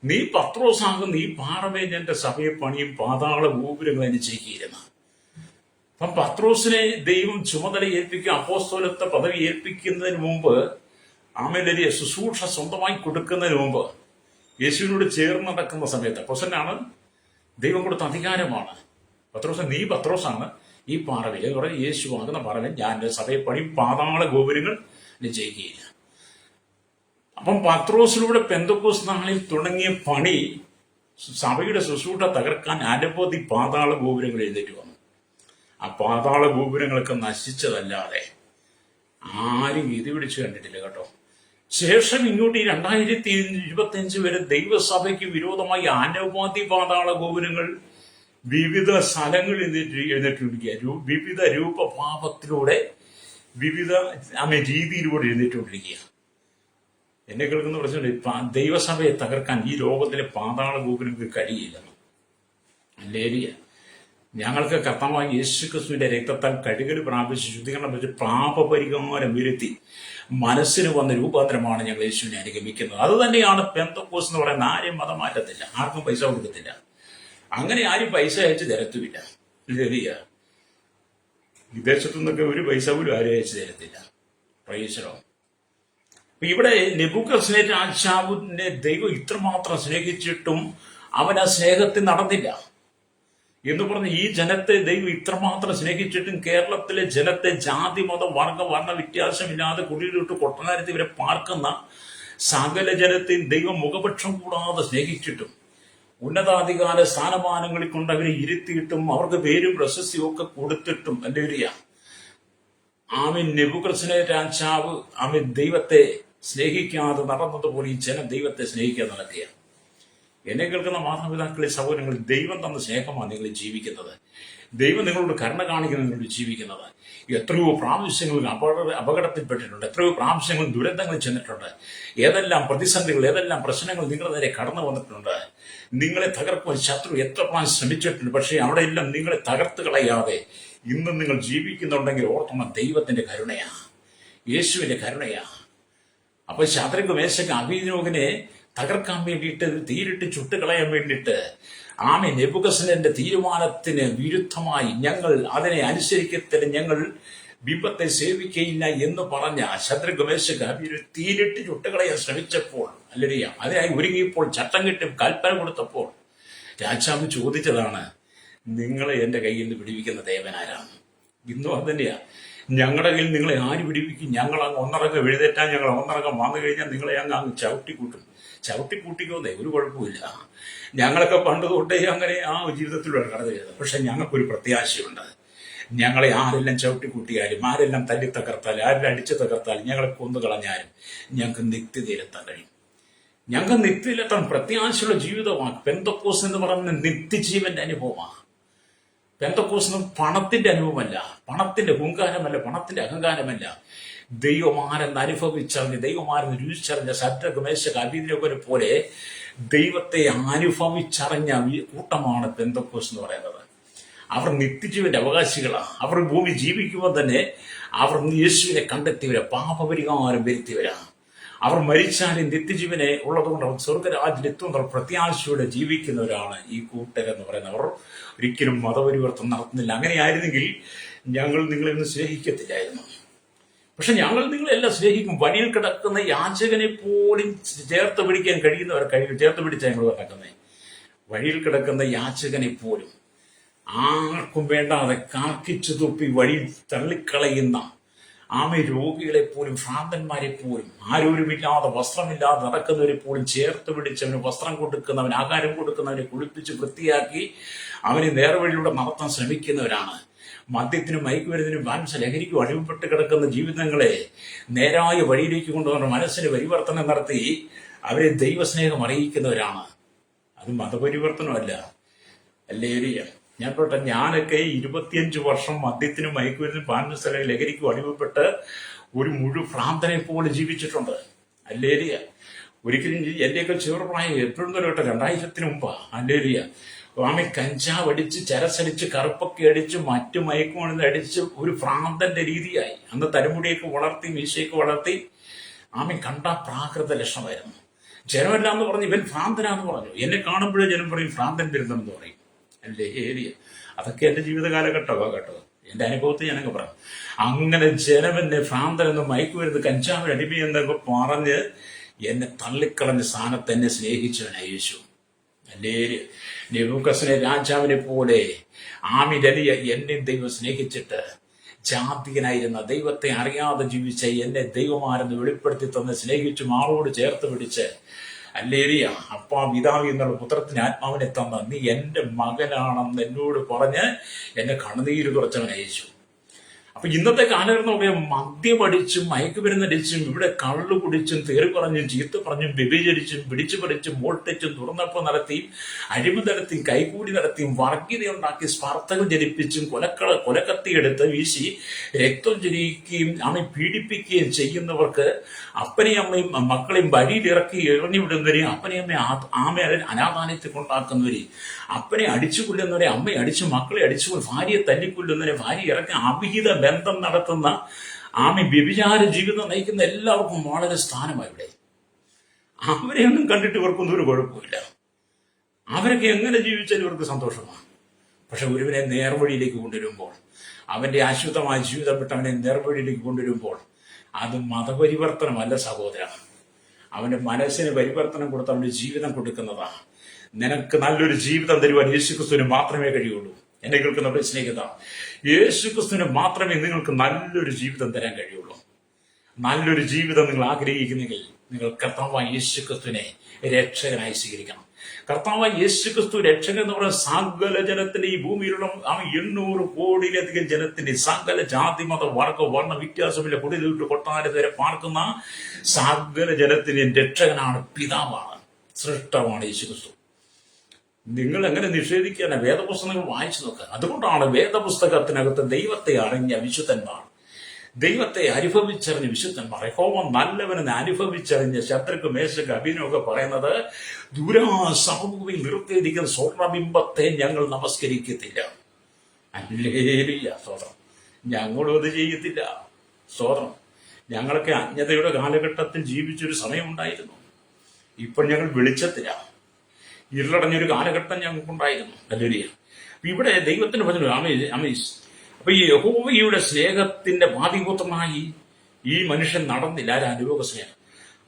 നീ പത്രോസാകും, നീ പാറമേൽ എന്റെ സഭയെ പണിയും, പാതാള ഗോപുരങ്ങൾ അനുചയിക്കുകയിരുന്ന. അപ്പം പത്രോസിനെ ദൈവം ചുമതല ഏൽപ്പിക്കുക, അപ്പോസ്തലത്വ പദവി ഏൽപ്പിക്കുന്നതിന് മുമ്പ്, വലിയ ശുശ്രൂഷ സ്വന്തമായി കൊടുക്കുന്നതിന് മുമ്പ്, യേശുവിനോട് ചേർന്ന് നടക്കുന്ന സമയത്ത് അപ്പോസ്തലനാണ്, ദൈവം കൊടുത്ത അധികാരമാണ്. നീ പത്രോസാണ്, ഈ പാറമേൽ എന്ന് പറഞ്ഞാൽ യേശു ആകുന്ന പാറമേൽ ഞാൻ എന്റെ സഭയെ പണിയും, പാതാള ഗോപുരങ്ങൾ നിശ്ചയിക്കുകയില്ല. അപ്പം പത്രോസിലൂടെ പെന്തക്കോസ്ത് നാളിൽ തുടങ്ങിയ പണി, സഭയുടെ ശുശ്രൂഷ തകർക്കാൻ അനവധി പാതാള ഗോപുരങ്ങൾ എഴുന്നേറ്റ് വന്നു. ആ പാതാള ഗോപുരങ്ങളൊക്കെ നശിച്ചതല്ലാതെ ആരും ഗതി പിടിച്ച് കണ്ടിട്ടില്ല കേട്ടോ. ശേഷം ഇങ്ങോട്ട് ഈ 2025 വരെ ദൈവസഭയ്ക്ക് വിരോധമായി അനവധി പാതാള ഗോപുരങ്ങൾ വിവിധ സ്ഥലങ്ങളിൽ എഴുന്നേറ്റുകൊണ്ടിരിക്കുക. വിവിധ രൂപഭാവത്തിലൂടെ, വിവിധ രീതിയിലൂടെ എഴുന്നേറ്റുകൊണ്ടിരിക്കുക. എന്നെ കേൾക്കുന്ന പ്രശ്നം, ദൈവസഭയെ തകർക്കാൻ ഈ ലോകത്തിലെ പാതാള ഗോപുരങ്ങൾക്ക് കഴിയില്ല. അല്ലേലിയ. ഞങ്ങൾക്ക് കർത്താവായ യേശുക്രിസ്തുവിന്റെ രക്തത്താൽ കഴുകൽ പ്രാപിച്ച് ശുദ്ധീകരണം വെച്ച് പാപപരിഹാരം വരുത്തി മനസ്സിന് വന്ന രൂപാന്തരമാണ് ഞങ്ങൾ യേശുവിനെ അനുഗമിക്കുന്നത്. അത് തന്നെയാണ് പെന്തക്കോസ്ത് എന്ന് പറയുന്നത്. ആരെയും മതം മാറ്റത്തില്ല, ആർക്കും പൈസ കൊടുക്കത്തില്ല, അങ്ങനെ ആരും പൈസ അയച്ചു തരത്തുമില്ല. ശരിയ, വിദേശത്തു നിന്നൊക്കെ ഒരു പൈസ പോലും ആരും അയച്ചു തരത്തില്ല. പ്രൈസലോ. ഇവിടെ നെബൂഖദ്നേസർ രാജാവിനെ ദൈവം ഇത്രമാത്രം സ്നേഹിച്ചിട്ടും അവൻ ആ സ്നേഹത്തിൽ നടന്നില്ല എന്ന് പറഞ്ഞ് ഈ ജനത്തെ ദൈവം ഇത്രമാത്രം സ്നേഹിച്ചിട്ടും കേരളത്തിലെ ജനത്തെ ജാതി മത വർണ്ണ വ്യത്യാസമില്ലാതെ കുടിയിലിട്ട് കൊട്ടനാരത്തിൽ ഇവരെ പാർക്കുന്ന സകല ജനത്തെയും ദൈവം മുഖപക്ഷം കൂടാതെ സ്നേഹിച്ചിട്ടും ഉന്നതാധികാര സ്ഥാനമാനങ്ങളിൽ കൊണ്ട് അവരെ ഇരുത്തിയിട്ടും അവർക്ക് പേരും പ്രശസ്തിയും ഒക്കെ കൊടുത്തിട്ടും അല്ലേരിയ നെബൂഖദ്നേസർ രാജാവ് ദൈവത്തെ സ്നേഹിക്കാതെ നടന്നതുപോലെ ഈ ജനം ദൈവത്തെ സ്നേഹിക്കാതെ നടക്കുക. എന്നെ കേൾക്കുന്ന മാതാപിതാക്കളെ, സഹോദരങ്ങൾ, ദൈവം തന്ന സ്നേഹമാണ് നിങ്ങൾ ജീവിക്കുന്നത്. ദൈവം നിങ്ങളോട് കരുണ കാണിക്കുന്ന നിങ്ങളോട് ജീവിക്കുന്നത്. എത്രയോ പ്രാവശ്യങ്ങൾ അപകടത്തിൽപ്പെട്ടിട്ടുണ്ട്, എത്രയോ പ്രാവശ്യങ്ങൾ ദുരന്തങ്ങളിൽ ചെന്നിട്ടുണ്ട്, ഏതെല്ലാം പ്രതിസന്ധികൾ, ഏതെല്ലാം പ്രശ്നങ്ങൾ നിങ്ങളുടെ നേരെ കടന്നു വന്നിട്ടുണ്ട്. നിങ്ങളെ തകർക്കുവാൻ ശത്രു എത്ര പ്രാവശ്യം ശ്രമിച്ചിട്ടുണ്ട്. പക്ഷേ അവിടെയെല്ലാം നിങ്ങളെ തകർത്ത് കളയാതെ ഇന്നും നിങ്ങൾ ജീവിക്കുന്നുണ്ടെങ്കിൽ ഓർത്തണം, ദൈവത്തിന്റെ കരുണയാ, യേശുവിന്റെ കരുണയാ. അപ്പൊ ശാദ്രക്ക്, മേശക്ക്, അബേദ്നെഗോവിനെ തകർക്കാൻ വേണ്ടിയിട്ട്, തീരിട്ട് ചുട്ടുകളയാൻ വേണ്ടിയിട്ട് നെബൂഖദ്നേസറിന്റെ തീരുമാനത്തിന് വിരുദ്ധമായി ഞങ്ങൾ അതിനെ അനുസരിക്കത്തില്ല, ഞങ്ങൾ ബിംബത്തെ സേവിക്കയില്ല എന്ന് പറഞ്ഞ ശദ്രക് മേശക് അബേദ്നെഗോ തീരിട്ട് ചുട്ടുകളയാൻ ശ്രമിച്ചപ്പോൾ, അല്ലരിയ അതിനായി ഒരുങ്ങിയപ്പോൾ, ചട്ടം കെട്ടി കൽപ്പന കൊടുത്തപ്പോൾ രാജാവ് ചോദിച്ചതാണ്, നിങ്ങളെ എന്റെ കയ്യിൽ നിന്ന് പിടിപ്പിക്കുന്ന ദേവനാരാണ്? ഇന്നും അത് തന്നെയാ. ഞങ്ങളുടെ കയ്യിൽ നിങ്ങളെ ആര് പിടിപ്പിക്കും? ഞങ്ങൾ അങ്ങ് ഒന്നറക്കം എഴുതേറ്റാൻ, ഞങ്ങൾ ഒന്നറക്കം വന്നു കഴിഞ്ഞാൽ നിങ്ങളെ അങ്ങ് ചവിട്ടിക്കൂട്ടും. ചവിട്ടിക്കൂട്ടിക്കോന്നേ, ഒരു കുഴപ്പമില്ല. ഞങ്ങളൊക്കെ പണ്ട് തൊട്ടേ അങ്ങനെ ആ ജീവിതത്തിലൂടെ കടന്നു ചെയ്തത്. പക്ഷെ ഞങ്ങൾക്കൊരു പ്രത്യാശയുണ്ട്. ഞങ്ങളെ ആരെല്ലാം ചവിട്ടിക്കൂട്ടിയാലും, ആരെല്ലാം തല്ലി തകർത്താലും, ആരെല്ലാം അടിച്ചു തകർത്താലും, ഞങ്ങളെ കൊന്നു കളഞ്ഞാലും ഞങ്ങൾക്ക് നിത്യതയിലെത്താൻ കഴിയും. ഞങ്ങൾക്ക് നിത്യയിലെത്താൻ പ്രത്യാശയുള്ള ജീവിതമാണ്. പെന്തക്കോസ് എന്ന് പറയുന്ന നിത്യജീവന്റെ അനുഭവമാണ്. പെന്തക്കോസ് എന്ന് പണത്തിന്റെ അനുഭവമല്ല, പണത്തിന്റെ ഹുങ്കാരമല്ല, പണത്തിന്റെ അഹങ്കാരമല്ല. ദൈവമാരെന്ന് അനുഭവിച്ചറിഞ്ഞ്, ദൈവമാരെന്ന് രുചിച്ചറിഞ്ഞ ശദ്രക് മേശക് അബേദ്നെഗോയെ പോലെ ദൈവത്തെ അനുഭവിച്ചറിഞ്ഞ കൂട്ടമാണ് പെന്തക്കോസ് എന്ന് പറയുന്നത്. അവർ നിത്യജീവന്റെ അവകാശികളാണ്. അവർ ഭൂമി ജീവിക്കുമ്പോൾ തന്നെ അവർ യേശുവിനെ കണ്ടെത്തിയവരാ, പാപപരിഹാരം വരുത്തിയവരാണ്. അവർ മരിച്ചാലും നിത്യജീവനെ ഉള്ളതുകൊണ്ട് അവർ സ്വർഗരാജ്യത്വം പ്രത്യാശയോടെ ജീവിക്കുന്നവരാണ് ഈ കൂട്ടരെന്ന് പറയുന്നവർ. ഒരിക്കലും മതപരിവർത്തനം നടത്തുന്നില്ല. അങ്ങനെയായിരുന്നെങ്കിൽ ഞങ്ങൾ നിങ്ങളെയൊന്നും സ്നേഹിക്കത്തില്ലായിരുന്നു. പക്ഷെ ഞങ്ങൾ നിങ്ങളെല്ലാം സ്നേഹിക്കും. വഴിയിൽ കിടക്കുന്ന യാചകനെ പോലും ചേർത്ത് പിടിക്കാൻ കഴിയുന്നവർ ചേർത്ത് പിടിച്ചാൽ ഞങ്ങൾ കിടക്കുന്നത്. വഴിയിൽ കിടക്കുന്ന യാചകനെ പോലും ആർക്കും വേണ്ടാതെ കാക്കിച്ചു തുപ്പി വഴിയിൽ തള്ളിക്കളയുന്ന രോഗികളെ പോലും, ഭ്രാന്തന്മാരെ പോലും, ആരോരുമില്ലാതെ വസ്ത്രമില്ലാതെ നടക്കുന്നവരെ പോലും ചേർത്ത് പിടിച്ചവന് വസ്ത്രം കൊടുക്കുന്നവൻ, ആഹാരം കൊടുക്കുന്നവനെ കുളിപ്പിച്ച് വൃത്തിയാക്കി അവനെ നേർവഴിയിലൂടെ നടത്താൻ ശ്രമിക്കുന്നവരാണ്. മദ്യത്തിനും മയക്കുമരുന്നിനും ലഹരിക്കും അടിമപ്പെട്ട് കിടക്കുന്ന ജീവിതങ്ങളെ നേരായ വഴിയിലേക്ക് കൊണ്ടുവന്ന മനസ്സിന് പരിവർത്തനം നടത്തി അവരെ ദൈവസ്നേഹം അറിയിക്കുന്നവരാണ്. അത് മതപരിവർത്തനമല്ല. അല്ലേ? ഞാൻ പറയട്ടെ, ഞാനൊക്കെ 25 വർഷം മദ്യത്തിനും മയക്കുമരുന്നിനും പാൻമസാല ലഹരിക്കും അടിമപ്പെട്ട് ഒരു ഭ്രാന്തനെ പോലെ ജീവിച്ചിട്ടുണ്ട്. അല്ലേരിയ ഒരിക്കലും എന്റെയൊക്കെ ചെറുപ്രായം എപ്പോഴും കേട്ടോ 2000 മുമ്പാ. അല്ലേരിയ കഞ്ചാവ് അടിച്ച്, ചരസടിച്ച്, കറുപ്പൊക്കെ അടിച്ച്, മറ്റു മയക്കുമരുന്ന് അടിച്ച് ഒരു ഭ്രാന്തന്റെ രീതിയായി. അന്ന് തലമുടിയൊക്കെ വളർത്തി, മീശയൊക്കെ വളർത്തി കണ്ട പ്രാകൃത ലക്ഷണമായിരുന്നു. ജനമെല്ലാം എന്ന് പറഞ്ഞു ഇവൻ ഭ്രാന്തനാന്ന് പറഞ്ഞു. എന്നെ കാണുമ്പോഴേ ജനം പറയും ഭ്രാന്തൻ വരുന്നെന്ന് പറയും. അല്ലേ? ഏരിയ അതൊക്കെ എന്റെ ജീവിത കാലഘട്ടമാണ് കേട്ടോ. എന്റെ അനുഭവത്തിൽ ഞാനൊക്കെ പറഞ്ഞു. അങ്ങനെ ജനമെന്നെ ഭ്രാന്തനെന്ന്, മയക്കുമരുന്ന്, കഞ്ചാവിന് അടിമയെന്നൊക്കെ പറഞ്ഞ് എന്നെ തള്ളിക്കളഞ്ഞ സ്ഥാനത്ത് എന്നെ സ്നേഹിച്ചവനായി യേശു. അല്ലേ? നെബൂഖദ്നേസർ രാജാവിനെ പോലെ വലിയ എന്നെ ദൈവം സ്നേഹിച്ചിട്ട് ജാതിയനായിരുന്ന, ദൈവത്തെ അറിയാതെ ജീവിച്ച എന്നെ ദൈവമാരെന്ന് വെളിപ്പെടുത്തി തന്ന് സ്നേഹിച്ചു മാറോട് ചേർത്ത് പിടിച്ച്, അല്ലേരിയ അപ്പാ പിതാവി എന്നുള്ള പുത്രത്തിന് ആത്മാവിനെ തന്ന നീ എന്റെ മകനാണെന്ന് എന്നോട് പറഞ്ഞ് എന്നെ കണ്ണുനീര് കുറച്ചവൻ അയച്ചു. അപ്പൊ ഇന്നത്തെ കാലഘട്ടം മദ്യമടിച്ചും മയക്കുമരുന്നടിച്ചും ഇവിടെ കള്ളു കുടിച്ചും തേറി പറഞ്ഞും ചീത്ത പറഞ്ഞും വ്യഭിചരിച്ചും പിടിച്ചു പറിച്ചും വോൾട്ടച്ചും തുറന്നപ്പം നടത്തിയും അഴിമതി നടത്തിയും കൈകൂടി നടത്തിയും വർഗീയതയുണ്ടാക്കി സ്പർദ്ധകൾ ജനിപ്പിച്ചും കൊലക്കത്തിയെടുത്ത് വീശി രക്തം ജനിക്കുകയും പീഡിപ്പിക്കുകയും ചെയ്യുന്നവർക്ക് അപ്പനെയും അമ്മയും മക്കളെയും വഴിയിലിറക്കി എറിഞ്ഞുവിടുന്നവരെയും അപ്പനെയും അമ്മയെ അനാഥാനത്തിൽ കൊണ്ടാക്കുന്നവരെയും അപ്പനെ അടിച്ചു കൊല്ലുന്നവരെ, അമ്മയെ അടിച്ചു, മക്കളെ അടിച്ചു, ഭാര്യയെ തല്ലിക്കൊല്ലുന്നവരെ, ഭാര്യ ഇറക്കി അവിഹിത ബന്ധം നടത്തുന്ന വ്യഭിചാര ജീവിതം നയിക്കുന്ന എല്ലാവർക്കും വളരെ സ്ഥാനമായി ഇവിടെ. അവരെയൊന്നും കണ്ടിട്ട് ഇവർക്കൊന്നും ഒരു കുഴപ്പമില്ല. അവരൊക്കെ എങ്ങനെ ജീവിച്ചാലും ഇവർക്ക് സന്തോഷമാണ്. പക്ഷെ ഒരുവനെ നേർവഴിയിലേക്ക് കൊണ്ടുവരുമ്പോൾ, അവന്റെ ആശ്രിതമായ ജീവിതം വിട്ട് അവനെ നേർവഴിയിലേക്ക് കൊണ്ടുവരുമ്പോൾ അത് മതപരിവർത്തനമല്ല സഹോദര. അവന്റെ മനസ്സിന് പരിവർത്തനം കൊടുത്ത് അവന്റെ ജീവിതം കൊടുക്കുന്നതാണ്. നിനക്ക് നല്ലൊരു ജീവിതം തരുവാൻ യേശുക്രിസ്തുവിന് മാത്രമേ കഴിയുള്ളൂ. എന്നെ കേൾക്കുന്നവരുടെ സ്നേഹിത, യേശുക്രിസ്തുവിന് മാത്രമേ നിങ്ങൾക്ക് നല്ലൊരു ജീവിതം തരാൻ കഴിയുള്ളൂ. നല്ലൊരു ജീവിതം നിങ്ങൾ ആഗ്രഹിക്കുന്നെങ്കിൽ നിങ്ങൾ കർത്താവായ യേശുക്രിസ്തുവിനെ രക്ഷകനായി സ്വീകരിക്കണം. കർത്താവായ യേശുക്രിസ്തു രക്ഷകൻ എന്ന് പറയുന്ന സകല ജനത്തിന്റെ, ഈ ഭൂമിയിലുള്ള 800 കോടിയിലധികം ജനത്തിന്റെ, സകല ജാതി മത വർഗ വർണ്ണ വ്യത്യാസമില്ല, കുടിലിട്ട് കൊട്ടാരത്ത് വരെ പാർക്കുന്ന സകല ജനത്തിന്റെ രക്ഷകനാണ്, പിതാവാണ്, സൃഷ്ടമാണ് യേശുക്രിസ്തു. നിങ്ങൾ എങ്ങനെ നിഷേധിക്കാനാ? വേദപുസ്തകങ്ങൾ വായിച്ചു നോക്കുക. അതുകൊണ്ടാണ് വേദപുസ്തകത്തിനകത്ത് ദൈവത്തെ അറിഞ്ഞ വിശുദ്ധന്മാർ, ദൈവത്തെ അനുഭവിച്ചറിഞ്ഞ വിശുദ്ധന്മാർ, യഹോവ നല്ലവനെന്ന് അനുഭവിച്ചറിഞ്ഞ ശദ്രക് മേശക് അബേദ്നെഗോ പറയുന്നത്, ദുരാസഭയിൽ നിർത്തിയിരിക്കുന്ന സ്വർണബിംബത്തെ ഞങ്ങൾ നമസ്കരിക്കത്തില്ല. ഹല്ലേലൂയ, സ്തോത്രം. ഞങ്ങളും അത് ചെയ്യത്തില്ല. സ്തോത്രം. ഞങ്ങളൊക്കെ അജ്ഞതയുടെ കാലഘട്ടത്തിൽ ജീവിച്ചൊരു സമയമുണ്ടായിരുന്നു. ഇപ്പോൾ ഞങ്ങൾ വെളിച്ചത്തിലാണ്. ഇരുളടഞ്ഞൊരു കാലഘട്ടം ഞങ്ങൾക്കുണ്ടായിരുന്നു. ഹല്ലേലൂയ. ഇവിടെ ദൈവത്തിന് പറഞ്ഞു അപ്പൊ ഈ യഹോവയുടെ സ്നേഹത്തിന്റെ ബാധിപുത്രമായി ഈ മനുഷ്യൻ നടന്നില്ല. ആരാ? അനുഭവസ്നേഹം.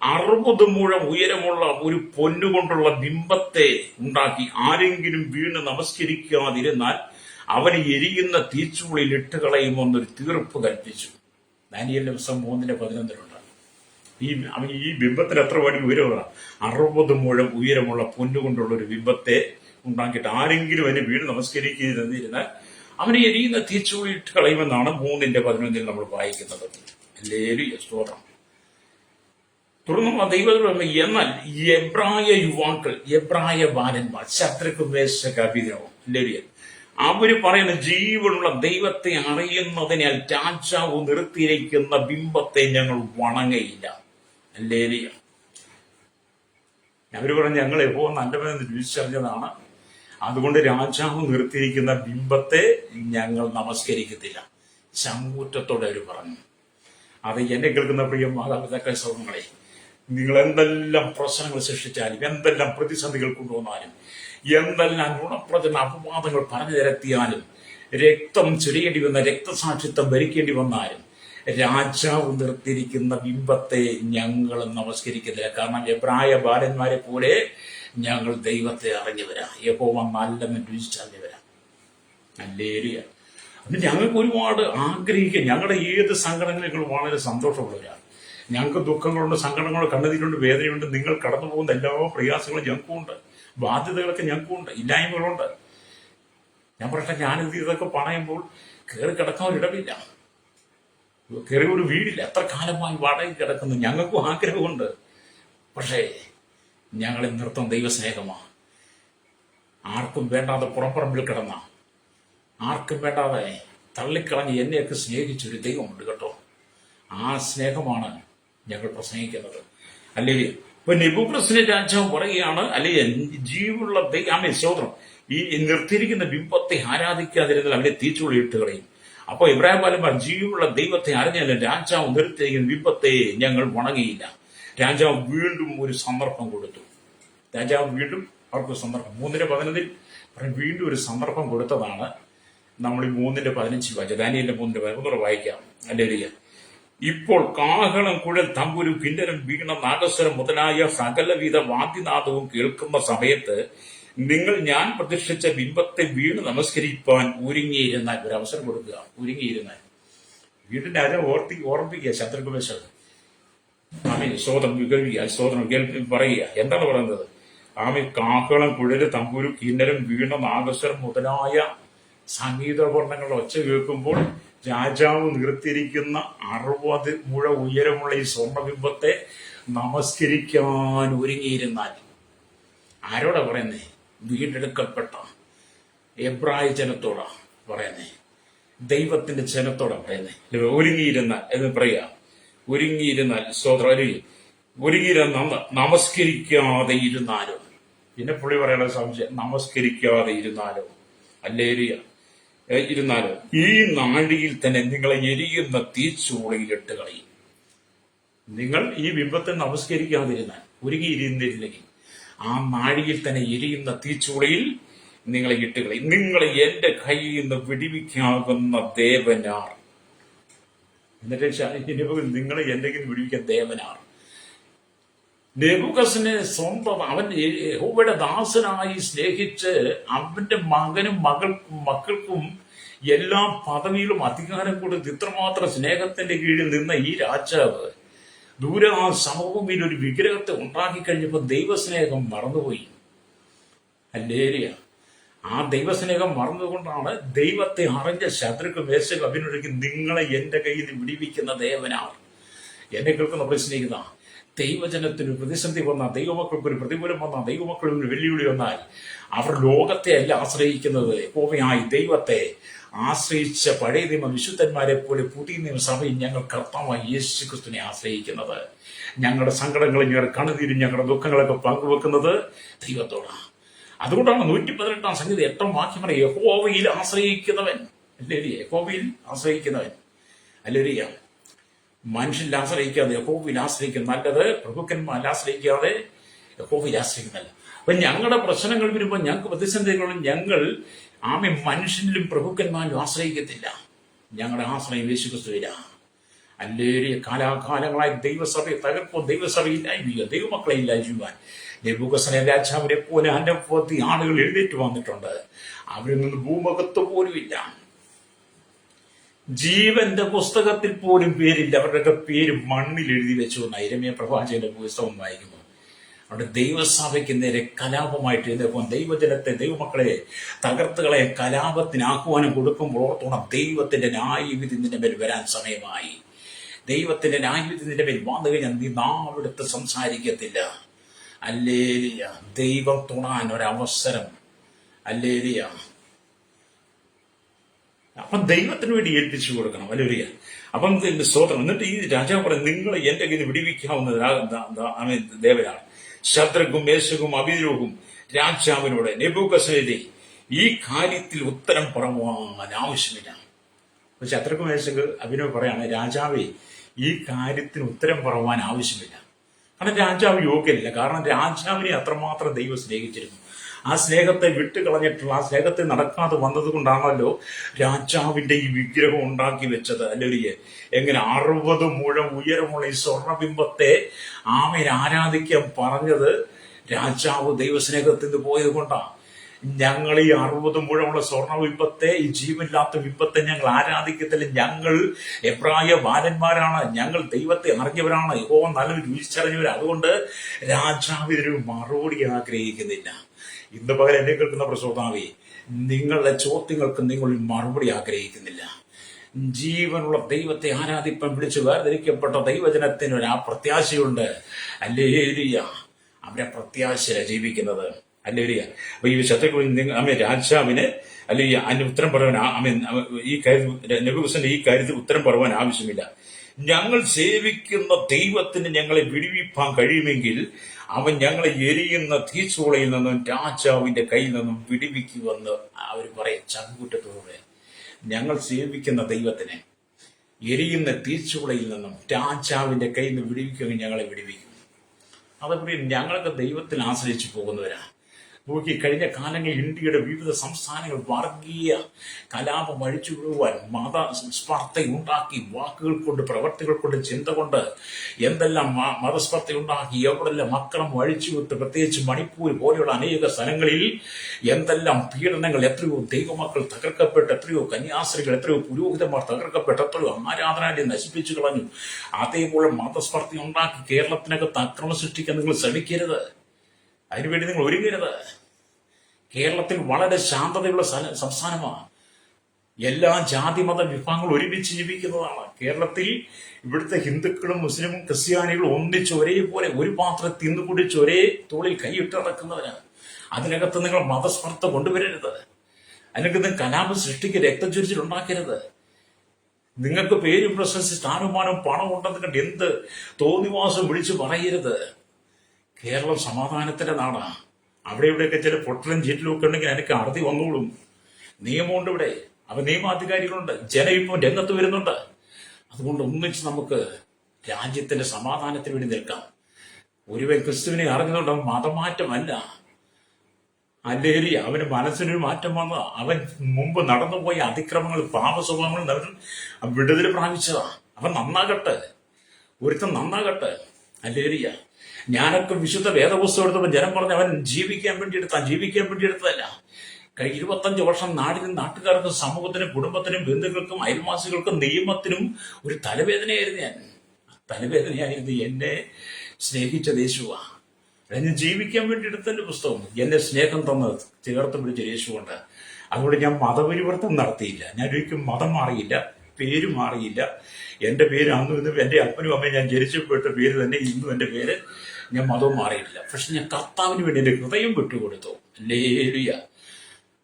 60 മുഴം ഉയരമുള്ള ഒരു പൊന്നുകൊണ്ടുള്ള ബിംബത്തെ ഉണ്ടാക്കി ആരെങ്കിലും വീണ് നമസ്കരിക്കാതിരുന്നാൽ അവന് എരിയുന്ന തീച്ചൂളിൽ ഇട്ടുകളയുമെന്നൊരു തീർപ്പ് കൽപ്പിച്ചു. ദാനിയേലിന്റെ പുസ്തകം 3:11 ഈ ബിംബത്തിന് എത്ര വടി ഉയരമുള്ള? 60 മുഴം ഉയരമുള്ള പൊന്നുകൊണ്ടുള്ള ഒരു ബിംബത്തെ ഉണ്ടാക്കിയിട്ട് ആരെങ്കിലും അതിന് വീണ് നമസ്കരിക്കാതിരുന്നാൽ അവന് എരിയുന്ന തീച്ചൂളിൽ ഇട്ട് കളയുമെന്നാണ് 3:11 നമ്മൾ വായിക്കുന്നത്. ഹല്ലേലൂയ, സ്തോത്രം. തുടർന്നുള്ള ദൈവം എന്നാൽ എബ്രായ യുവാക്കൾ, എബ്രായ ബാലന്മാർ, ശത്രുക്ക് വേഷകവിധവും അവര് പറയുന്ന ജീവനുള്ള ദൈവത്തെ അറിയുന്നതിനാൽ രാജാവ് നിർത്തിയിരിക്കുന്ന ബിംബത്തെ ഞങ്ങൾ വണങ്ങയില്ല. ഹല്ലേലൂയ. അവര് പറഞ്ഞു ഞങ്ങൾ യഹോവ നല്ലവനെന്ന് തിരിച്ചറിഞ്ഞതാണ്, അതുകൊണ്ട് രാജാവ് നിർത്തിയിരിക്കുന്ന ബിംബത്തെ ഞങ്ങൾ നമസ്കരിക്കത്തില്ല. ചങ്കൂറ്റത്തോടെ അവർ പറഞ്ഞു. അത് എന്നെ കേൾക്കുന്ന പ്രിയ മാതാപിതാക്കളെ, സഹോദരങ്ങളെ, നിങ്ങൾ എന്തെല്ലാം പ്രശ്നങ്ങൾ സൃഷ്ടിച്ചാലും, എന്തെല്ലാം പ്രതിസന്ധികൾ കൊണ്ടുവന്നാലും, എന്തെല്ലാം നുണപ്രചന അപവാദങ്ങൾ പറഞ്ഞു നിരത്തിയാലും, രക്തം ചൊരിയേണ്ടി വന്ന രക്തസാക്ഷിത്വം ഭരിക്കേണ്ടി വന്നാലും രാജാവ് നിർത്തിയിരിക്കുന്ന ബിംബത്തെ ഞങ്ങൾ നമസ്കരിക്കുന്നില്ല. കാരണം എബ്രായ ബാലന്മാരെ പോലെ ഞങ്ങൾ ദൈവത്തെ അറിഞ്ഞവരാ, യഹോവ നല്ലെന്ന് രുചിച്ചറിഞ്ഞവരാ. ഹല്ലേലൂയ. അത് ഞങ്ങൾക്ക് ഒരുപാട് ആഗ്രഹിക്കുക. ഞങ്ങളുടെ ഏത് സങ്കടങ്ങളും വളരെ സന്തോഷമുള്ളവരാണ്. ഞങ്ങൾക്ക് ദുഃഖങ്ങളുണ്ട്, സങ്കടങ്ങളുണ്ട്, കണ്ണുനീരുണ്ട്, വേദനയുണ്ട്. നിങ്ങൾ കടന്നു പോകുന്ന എല്ലാ പ്രയാസങ്ങളും ഞങ്ങൾക്കുണ്ട്, ബാധ്യതകളൊക്കെ ഞങ്ങൾക്കുണ്ട്, ഇല്ലായ്മകളുണ്ട്. ഞാൻ പറയട്ടെ, ഞാനിത് ഇതൊക്കെ പറയുമ്പോൾ കയറി കിടക്കാൻ ഒരിടമില്ല, കയറി ഒരു വീടില്ല. എത്ര കാലമായി വാടകയിൽ കിടക്കുന്നു. ഞങ്ങൾക്കും ആഗ്രഹമുണ്ട്. പക്ഷേ ഞങ്ങളെ നിർത്തും ദൈവസ്നേഹമാണ്. ആർക്കും വേണ്ടാതെ പുറപ്പറമ്പിൽ കിടന്ന, ആർക്കും വേണ്ടാതെ തള്ളിക്കളഞ്ഞ് എന്നെയൊക്കെ സ്നേഹിച്ചൊരു ദൈവമുണ്ട് കേട്ടോ. ആ സ്നേഹമാണ് ഞങ്ങൾ പ്രസംഗിക്കുന്നത്. അല്ലേ? ഇപ്പൊ നെബൂഖദ്നേസർ രാജാവ് പറയുകയാണ്, അല്ലെ, ജീവുള്ള ദൈവം സ്തോത്രം, ഈ നിർത്തിയിരിക്കുന്ന ബിംബത്തെ ആരാധിക്കാതിരുന്നാൽ അവനെ തീച്ചുള്ളി ഇട്ട് കളയും. അപ്പൊ ഇബ്രാഹിം ബാലന്മാർ ജീവുള്ള ദൈവത്തെ അറിഞ്ഞാലും രാജാവ് നിർത്തിയിരിക്കുന്ന ബിംബത്തെ ഞങ്ങൾ വണങ്ങിയില്ല. രാജാവ് വീണ്ടും ഒരു സന്ദർഭം കൊടുത്തു. രാജാവ് വീണ്ടും അവർക്ക് സന്ദർഭം 3:15 വീണ്ടും ഒരു സന്ദർഭം കൊടുത്തതാണ് നമ്മൾ ഈ 3:15 വായിച്ചത്. ദാനിയേലിന്റെ 3:11 വായിക്കാം. ഹല്ലേലൂയ. ഇപ്പോൾ കാഹളം, കുഴൽ, തമ്പുരു, കിന്നരം, വീണ, നാഗസ്വരം മുതലായ സകലവിധ വാദ്യനാദവും കേൾക്കുന്ന സമയത്ത് നിങ്ങൾ ഞാൻ പ്രതിഷ്ഠിച്ച ബിംബത്തെ വീണ് നമസ്കരിപ്പാൻ ഒരുങ്ങിയിരുന്നാൽ, ഒരു അവസരം കൊടുക്കുക, ഒരുങ്ങിയിരുന്നാൽ. വീടിന്റെ ഓർമ്മിപ്പിക്കുക ശത്രുഘ്നേശ്വരൻ. ആമേ സ്തോത്രം വികൽപ്പിക്കുക, സ്തോത്രം പറയുക. എന്താണ് പറയുന്നത്? ആമേ കാഹളം, കുഴല്, തമ്പുരു, കിന്നരം, വീണ, നാഗസ്വരം മുതലായ സംഗീതവർണ്ണങ്ങളുടെ ഒച്ച കേൾക്കുമ്പോൾ രാജാവ് നിർത്തിയിരിക്കുന്ന 60 മുഴ ഉയരമുള്ള ഈ സ്വർണബിംബത്തെ നമസ്കരിക്കാൻ ഒരുങ്ങിയിരുന്നാൽ. ആരോടാ പറയുന്നേ? വീണ്ടെടുക്കപ്പെട്ട എബ്രായ ജനത്തോടാ പറയുന്നേ, ദൈവത്തിന്റെ ജനത്തോടാ പറയുന്നേ. ഒരുങ്ങിയിരുന്നാൽ എന്ന് പറയാ. ഒരുങ്ങിയിരുന്നാൽ സ്തോത്രം, ഒരുങ്ങിയിരുന്ന നമസ്കരിക്കാതെ ഇരുന്നാലോ. പിന്നെ പുള്ളി പറയാനുള്ള സംശയം, നമസ്കരിക്കാതെ ഇരുന്നാലോ. ഹല്ലേലൂയ. ഇരുന്നാലോ ഈ നാഴിയിൽ തന്നെ നിങ്ങളെ എരിയുന്ന തീച്ചൂളയിലിട്ട് കളയും. നിങ്ങൾ ഈ ബിംബത്തെ നമസ്കരിക്കാതിരുന്നാൽ, ഒരുങ്ങിയിരുന്നില്ലെങ്കിൽ, ആ നാഴിയിൽ തന്നെ എരിയുന്ന തീച്ചൂളയിൽ നിങ്ങളെ ഇട്ട് കളയും. നിങ്ങളെ എന്റെ കയ്യിൽ നിന്ന് വിടിവിക്കാകുന്ന ദേവനാർ. എന്നിട്ട് നിങ്ങളെ എന്തെങ്കിലും വിടിവിക്കാൻ ദേവനാർ. നെബൂഖദ്നേസറിനെ സ്വന്തം അവൻ യഹോവയുടെ ദാസനായി സ്നേഹിച്ച് അവന്റെ മകനും മക്കൾക്കും എല്ലാ പദവിയിലും അധികാരം കൊടുത്ത് ഇത്രമാത്രം സ്നേഹത്തിന്റെ കീഴിൽ നിന്ന ഈ രാജാവ് ദൂരെ ആ സമഭൂമിയിൽ ഒരു വിഗ്രഹത്തെ ഉണ്ടാക്കി കഴിഞ്ഞപ്പോൾ ദൈവസ്നേഹം മറന്നുപോയി. ഹല്ലേലൂയ. ആ ദൈവസ്നേഹം മറന്നുകൊണ്ടാണ് ദൈവത്തെ അറിഞ്ഞ ശത്രുക്കൾ വേശ്യകൾ അഭിനയിക്ക് നിങ്ങളെ എന്റെ കയ്യിൽ നിന്ന് വിടിവിക്കുന്ന ദേവനാർ. എന്നെ കേൾക്കുന്ന പ്രശ്നിക്കുന്ന ദൈവജനത്തിന് പ്രതിസന്ധി വന്നാൽ, ദൈവമക്കൾക്ക് ഒരു പ്രതികൂലം വന്നാൽ, ദൈവമക്കളിൽ ഒരു വെല്ലുവിളി വന്നാൽ അവർ ലോകത്തെ അല്ല ആശ്രയിക്കുന്നത്, യഹോവയായ ദൈവത്തെ ആശ്രയിച്ച പഴയ നിയമ വിശുദ്ധന്മാരെ പോലെ പുതിയ നിയമസഭയിൽ ഞങ്ങൾ കർത്താവായ യേശുക്രിസ്തുവിനെ ആശ്രയിക്കുന്നത്. ഞങ്ങളുടെ സങ്കടങ്ങളും ഞങ്ങളുടെ കണ്ണുനീരും ഞങ്ങളുടെ ദുഃഖങ്ങളൊക്കെ പങ്കുവെക്കുന്നത് ദൈവത്തോടാണ്. അതുകൊണ്ടാണ് 118 സംഗീതം 8 വാക്യം പറയും, യഹോവയിൽ ആശ്രയിക്കുന്നവൻ. അല്ലേ? യഹോവയിൽ ആശ്രയിക്കുന്നവൻ. അല്ലേ? മനുഷ്യനിൽ ആശ്രയിക്കാതെ യഹോവയിൽ ആശ്രയിക്കുന്ന നല്ലത്. പ്രഭുക്കന്മാരിൽ ആശ്രയിക്കാതെ യഹോവയിൽ ആശ്രയിക്കുന്നല്ല. അപ്പൊ ഞങ്ങളുടെ പ്രശ്നങ്ങൾ വരുമ്പോൾ, ഞങ്ങൾക്ക് പ്രതിസന്ധികളും ഞങ്ങൾ മനുഷ്യനിലും പ്രഭുക്കന്മാരിലും ആശ്രയിക്കത്തില്ല. ഞങ്ങളുടെ ആശ്രയം യേശുക്രിസ്തുവിലാണ്. അല്ലേറിയ കാലാകാലങ്ങളായി ദൈവസഭയെ തകർപ്പോ, ദൈവസഭ ഇല്ലായ്മയോ, ദൈവമക്കളെ ഇല്ലായ്മ നെബൂഖദ്നേസർ രാജാവിനെ പോലെ അനവധി ആളുകൾ എഴുന്നേറ്റ് വന്നിട്ടുണ്ട്. അവരിൽ നിന്ന് ഭൂമുഖത്ത് പോലുമില്ല, ജീവന്റെ പുസ്തകത്തിൽ പോലും പേരില്ല. അവരുടെയൊക്കെ പേര് മണ്ണിൽ എഴുതി വെച്ചു എന്ന് യിരെമ്യാ പ്രവാചകന്റെ പുസ്തകം വായിക്കുമ്പോൾ അവിടെ ദൈവസഭയ്ക്ക് നേരെ കലാപമായിട്ട് എഴുന്നേൽപ്പം ദൈവജനത്തെ, ദൈവമക്കളെ തകർത്തുകളെ കലാപത്തിന് ആഹ്വാനം കൊടുക്കുമ്പോൾ ഓർത്തോണം, ദൈവത്തിന്റെ ന്യായവിധി നിന്റെ മേൽ വരാൻ സമയമായി. ദൈവത്തിന്റെ ന്യായവിധി നിന്റെ മേൽ വന്നു കഴിഞ്ഞാൽ നീ നാവെടുത്ത് സംസാരിക്കത്തില്ല. അല്ലേലിയ. ദൈവം തൊടാൻ ഒരവസരം. അല്ലേലിയ. അപ്പം ദൈവത്തിന് വേണ്ടി ഏൽപ്പിച്ചു കൊടുക്കണം. അല്ലേലിയ. അപ്പം സ്തോത്രം. എന്നിട്ട് ഈ രാജാവ് പറയും, നിങ്ങൾ എന്റെ കയ്യിൽ വിടിവിക്കാവുന്ന ദേവനാണ്. ശദ്രക്കും മേശകും അബേദ്നെഗോവും രാജാവിനോട്, നെബൂഖദ്നേസരേ, ഈ കാര്യത്തിൽ ഉത്തരം പറയുവാൻ ആവശ്യമില്ല. ശദ്രക്കും മേശക്ക് അഭിനവ് പറയാണ്, രാജാവേ, ഈ കാര്യത്തിന് ഉത്തരം പറയുവാൻ ആവശ്യമില്ല. കാരണം രാജാവ് യോഗ്യനില്ല. കാരണം രാജാവിനെ അത്രമാത്രം ദൈവം സ്നേഹിച്ചിരുന്നു. ആ സ്നേഹത്തെ വിട്ടുകളഞ്ഞിട്ടുള്ള, ആ സ്നേഹത്തെ നടക്കാതെ വന്നത് കൊണ്ടാണല്ലോ രാജാവിന്റെ ഈ വിഗ്രഹം ഉണ്ടാക്കി വെച്ചത്. അല്ലെങ്കിൽ എങ്ങനെ 60 മുഴം ഉയരമുള്ള ഈ സ്വർണബിംബത്തെ ആമേൻ ആരാധിക്കാൻ പറഞ്ഞത് രാജാവ് ദൈവസ്നേഹത്തിൽ നിന്ന് പോയത് കൊണ്ടാണ്. ഞങ്ങൾ ഈ 60 മുഴമുള്ള സ്വർണബിംബത്തെ, ഈ ജീവനില്ലാത്ത ബിംബത്തെ ഞങ്ങൾ ആരാധിക്കത്തില്ല. ഞങ്ങൾ എബ്രായ ബാലന്മാരാണ്, ഞങ്ങൾ ദൈവത്തെ അറിഞ്ഞവരാണ്, യഹോവ നല്ലൊരു രുചിച്ചറിഞ്ഞവരാണ്. അതുകൊണ്ട് രാജാവ് ഇതിനൊരു മറുപടി ആഗ്രഹിക്കുന്നില്ല. ഇന്ന് പകൽ എന്നെ കേൾക്കുന്ന പ്രസോദാവേ, നിങ്ങളുടെ ചോദ്യങ്ങൾക്ക് നിങ്ങൾ മറുപടി ആഗ്രഹിക്കുന്നില്ല. ജീവനുള്ള ദൈവത്തെ ആരാധിപ്പം വിളിച്ച് വേർതിരിക്കപ്പെട്ട ദൈവജനത്തിന് ഒരു ആ പ്രത്യാശയുണ്ട്. അല്ലേലിയ. അവരെ പ്രത്യാശ ജീവിക്കുന്നത്. അല്ലേലിയ. അപ്പൊ ഈ ശത്രുക്കൾ രാജാവിന് അല്ലെങ്കിൽ അതിന് ഉത്തരം പറയാൻ ഈ കാര്യത്തിൽ നെബൂഖദ്നേസർ ഈ കാര്യത്തിൽ ഉത്തരം പറയാൻ ആവശ്യമില്ല. ഞങ്ങൾ സേവിക്കുന്ന ദൈവത്തിന് ഞങ്ങളെ വിടുവിപ്പാൻ കഴിയുമെങ്കിൽ അവൻ ഞങ്ങളെ എരിയുന്ന തീച്ചൂളയിൽ നിന്നും രാജാവിന്റെ കയ്യിൽ നിന്നും വിടുവിക്കുമെന്ന് അവർ പറയും ചങ്കൂറ്റത്തോടെ. ഞങ്ങൾ സേവിക്കുന്ന ദൈവത്തിന് എരിയുന്ന തീച്ചൂളയിൽ നിന്നും രാജാവിന്റെ കയ്യിൽ നിന്ന് വിടുവിക്കുമെങ്കിൽ ഞങ്ങളെ വിടുവിക്കും. അതുപോലെ ഞങ്ങളൊക്കെ ദൈവത്തിൽ ആശ്രയിച്ചു പോകുന്നവരാണ്. നോക്കി, കഴിഞ്ഞ കാലങ്ങളിൽ ഇന്ത്യയുടെ വിവിധ സംസ്ഥാനങ്ങൾ വർഗീയ കലാപം അഴിച്ചുവിടുവാൻ മതസ്പർദ്ധയുണ്ടാക്കി, വാക്കുകൾ കൊണ്ട്, പ്രവർത്തികൾ കൊണ്ട്, ചിന്ത കൊണ്ട് എന്തെല്ലാം മതസ്പർദ്ധയുണ്ടാക്കി, എവിടെല്ലാം മക്കളും അഴിച്ചുവിട്ട്, പ്രത്യേകിച്ച് മണിപ്പൂർ പോലെയുള്ള അനേക സ്ഥലങ്ങളിൽ എന്തെല്ലാം പീഡനങ്ങൾ, എത്രയോ ദൈവമക്കൾ തകർക്കപ്പെട്ട്, എത്രയോ കന്യാസ്ത്രീകൾ, എത്രയോ പുരോഹിതന്മാർ തകർക്കപ്പെട്ട്, എത്രയോ ആരാധനാലയം നശിപ്പിച്ചു കളഞ്ഞു. അതേപോലെ മതസ്പർദ്ധ ഉണ്ടാക്കി കേരളത്തിനകത്ത് അക്രമം സൃഷ്ടിക്കാൻ നിങ്ങൾ ശ്രമിക്കരുത്. അതിനുവേണ്ടി നിങ്ങൾ ഒരുങ്ങരുത്. കേരളത്തിൽ വളരെ ശാന്തതയുള്ള സംസ്ഥാനമാണ്. എല്ലാ ജാതി മത വിഭാഗങ്ങളും ഒരുമിച്ച് ജീവിക്കുന്നതാണ്. കേരളത്തിൽ ഇവിടുത്തെ ഹിന്ദുക്കളും മുസ്ലിമും ക്രിസ്ത്യാനികളും ഒന്നിച്ച് ഒരേപോലെ ഒരു പാത്രം തിന്നുകുടിച്ച് ഒരേ തോളിൽ കൈയിട്ട് നടക്കുന്നവരാണ്. അതിനകത്ത് നിങ്ങൾ മതസ്പർദ്ധ കൊണ്ടുവരരുത്. അതിനകത്ത് കലാപം സൃഷ്ടിക്ക് രക്തചൊരിച്ചിലുണ്ടാക്കരുത്. നിങ്ങൾക്ക് പേരും പ്രശസ്തി സ്ഥാനമാനവും പണം ഉണ്ടെന്ന് കണ്ട് എന്ത് തോന്നിവാസം വിളിച്ചു പറയരുത്. കേരളം സമാധാനത്തിന്റെ നാടാണ്. അവിടെ ഇവിടെയൊക്കെ ചില പൊട്ടലും ചീറ്റലും ഒക്കെ ഉണ്ടെങ്കിൽ എനിക്ക് അറുതി വന്നോളും. നിയമമുണ്ട് ഇവിടെ. അവ നിയമാധികാരികളുണ്ട്. ജനം ഇപ്പം രംഗത്ത് വരുന്നുണ്ട്. അതുകൊണ്ട് ഒന്നിച്ച് നമുക്ക് രാജ്യത്തിന്റെ സമാധാനത്തിന് വേണ്ടി നിൽക്കാം. ഒരുവൻ ക്രിസ്തുവിനെ അറിഞ്ഞതുകൊണ്ട് മതമാറ്റമല്ല. അല്ലേരി അവന് മനസ്സിനൊരു മാറ്റം വന്ന അവൻ മുമ്പ് നടന്നുപോയ അതിക്രമങ്ങൾ, പാപസ്വഭാവങ്ങൾ വിടുതൽ പ്രാപിച്ചതാ. അവൻ നന്നാകട്ടെ, ഒരുത്തൻ നന്നാകട്ടെ. അല്ലേരിയ. ഞാനൊക്കെ വിശുദ്ധ വേദപുസ്തകം എടുത്തപ്പോൾ ജനം പറഞ്ഞ് അവൻ ജീവിക്കാൻ വേണ്ടി എടുത്തതല്ല. കഴിഞ്ഞ 25 വർഷം നാടിനും നാട്ടുകാർക്കും സമൂഹത്തിനും കുടുംബത്തിനും ബന്ധുക്കൾക്കും അയൽവാസികൾക്കും നിയമത്തിനും ഒരു തലവേദനയായിരുന്നു. തലവേദനയായിരുന്നു എന്നെ സ്നേഹിച്ച യേശുവാ. ഞാൻ ജീവിക്കാൻ വേണ്ടി എടുത്തതിന്റെ പുസ്തകം. എന്നെ സ്നേഹം തന്ന് ചേർത്ത് പിടിച്ച യേശുവുണ്ട്. അതുകൊണ്ട് ഞാൻ മതപരിവർത്തനം നടത്തിയില്ല. ഞാൻ ഒരിക്കലും മതം മാറിയില്ല, പേര് മാറിയില്ല. എന്റെ പേര് അന്നും ഇന്നും എന്റെ അപ്പനും അമ്മയും ഞാൻ ജനിച്ചപ്പെട്ട പേര് തന്നെ ഇന്നും എന്റെ പേര്. ഞാൻ മതവും മാറിയിട്ടില്ല. പക്ഷെ ഞാൻ കർത്താവിന് വേണ്ടി എന്റെ ഹൃദയം വിട്ടുകൊടുത്തു. ഹല്ലേലൂയ.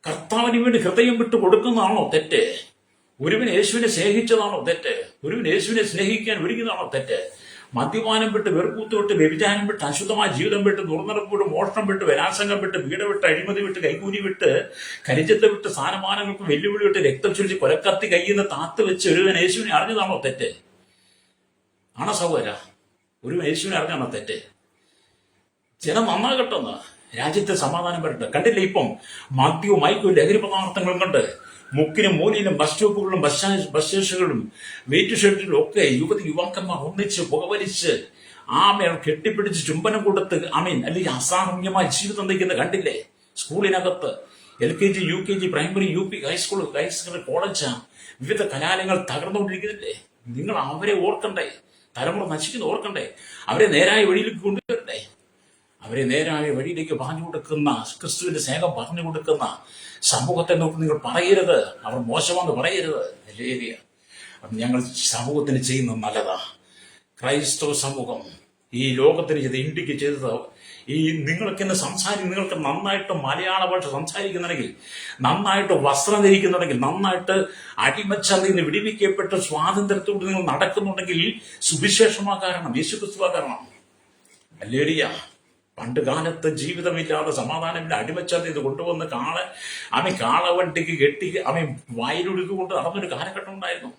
കർത്താവിന് വേണ്ടി ഹൃദയം വിട്ടു കൊടുക്കുന്നതാണോ തെറ്റ്? ഒരുവൻ യേശുവിനെ സ്നേഹിച്ചതാണോ തെറ്റ്? ഒരുവൻ യേശുവിനെ സ്നേഹിക്കാൻ ഒരുങ്ങുന്നതാണോ തെറ്റ്? മദ്യപാനം വിട്ട്, വെറുക്കൂത്ത് വിട്ട്, വ്യഭിചാരം വിട്ട്, അശുദ്ധമായ ജീവിതം വിട്ട്, ദുർനടപ്പ് വിട്ട്, മോഷണം വിട്ട്, ബലാത്സംഗം വിട്ട്, വീട് വിട്ട്, അഴിമതി വിട്ട്, കൈകൂലി വിട്ട്, കരിഞ്ചത്ത് വിട്ട്, സ്ഥാനമാനങ്ങൾക്ക് വെല്ലുവിളി വിട്ട്, രക്തം ചൊരിച്ച് കൊലക്കത്തി കയ്യിൽ നിന്ന് താത്ത് വെച്ച് ഒരുവൻ യേശുവിനെ അറിഞ്ഞതാണോ തെറ്റ്? ആണോ സഹോദര? ഒരുവൻ യേശുവിനെ അറിഞ്ഞാണോ തെറ്റ്? ജനം നന്നാകട്ടെന്ന്, രാജ്യത്തെ സമാധാനം വരട്ടെ. കണ്ടില്ലേ ഇപ്പം മദ്യവും മയക്കും ലഹരി പദാർത്ഥങ്ങളും കൊണ്ട് മുക്കിനും മൂലയിലും ബസ് സ്റ്റോപ്പുകളിലും ബസ് സ്റ്റേഷനുകളിലും വെയിറ്റ് ഷെഡിലും ഒക്കെ യുവാക്കന്മാർ ഒന്നിച്ച് പുകവലിച്ച് ആമയെ കെട്ടിപ്പിടിച്ച് ചുംബനം കൊടുത്ത് അല്ലെങ്കിൽ അസാമാന്യമായ ജീവിതം നയിക്കുന്ന കണ്ടില്ലേ? സ്കൂളിനകത്ത് LKG, UKG, primary, UP, high school, college, വിവിധ കലാലയങ്ങൾ തകർന്നുകൊണ്ടിരിക്കുന്നില്ലേ? നിങ്ങൾ അവരെ ഓർക്കണ്ടേ? തലമുറ നശിക്കുന്ന ഓർക്കണ്ടേ? അവരെ നേരായ വഴിയിലേക്ക് കൊണ്ടുവരണ്ടേ? അവരെ നേരായ വഴിയിലേക്ക് പറഞ്ഞു കൊടുക്കുന്ന, ക്രിസ്തുവിന്റെ സ്നേഹം പറഞ്ഞു കൊടുക്കുന്ന സമൂഹത്തെ നോക്കി നിങ്ങൾ പറയരുത്, അവർ മോശമാണെന്ന് പറയരുത്. ശരിയാ, ഞങ്ങൾ സമൂഹത്തിന് ചെയ്യുന്നത് നല്ലതാ. ക്രൈസ്തവ സമൂഹം ഈ ലോകത്തിന് ചെയ്ത്, ഇന്ത്യക്ക് ചെയ്തത്, ഈ നിങ്ങൾക്ക് ഇന്ന് നിങ്ങൾക്ക് നന്നായിട്ട് മലയാള ഭാഷ സംസാരിക്കുന്നുണ്ടെങ്കിൽ, നന്നായിട്ട് വസ്ത്രം ധരിക്കുന്നുണ്ടെങ്കിൽ, നന്നായിട്ട് അടിമച്ചന്തയിൽ നിന്ന് വിടിവിക്കപ്പെട്ട് സ്വാതന്ത്ര്യത്തോട് നിങ്ങൾ നടക്കുന്നുണ്ടെങ്കിൽ സുവിശേഷമാ കാരണം, യേശുക്രിസ്തുവാ കാരണം. ഹല്ലേലൂയ. പണ്ട് കാലത്ത് ജീവിതമില്ലാതെ സമാധാനമില്ല അടിമച്ചന്ത ഇത് കൊണ്ടുവന്ന് കാളവണ്ടിക്ക് കെട്ടി വയലൊഴുക്ക് കൊണ്ട് നടന്നൊരു കാലഘട്ടം ഉണ്ടായിരുന്നു.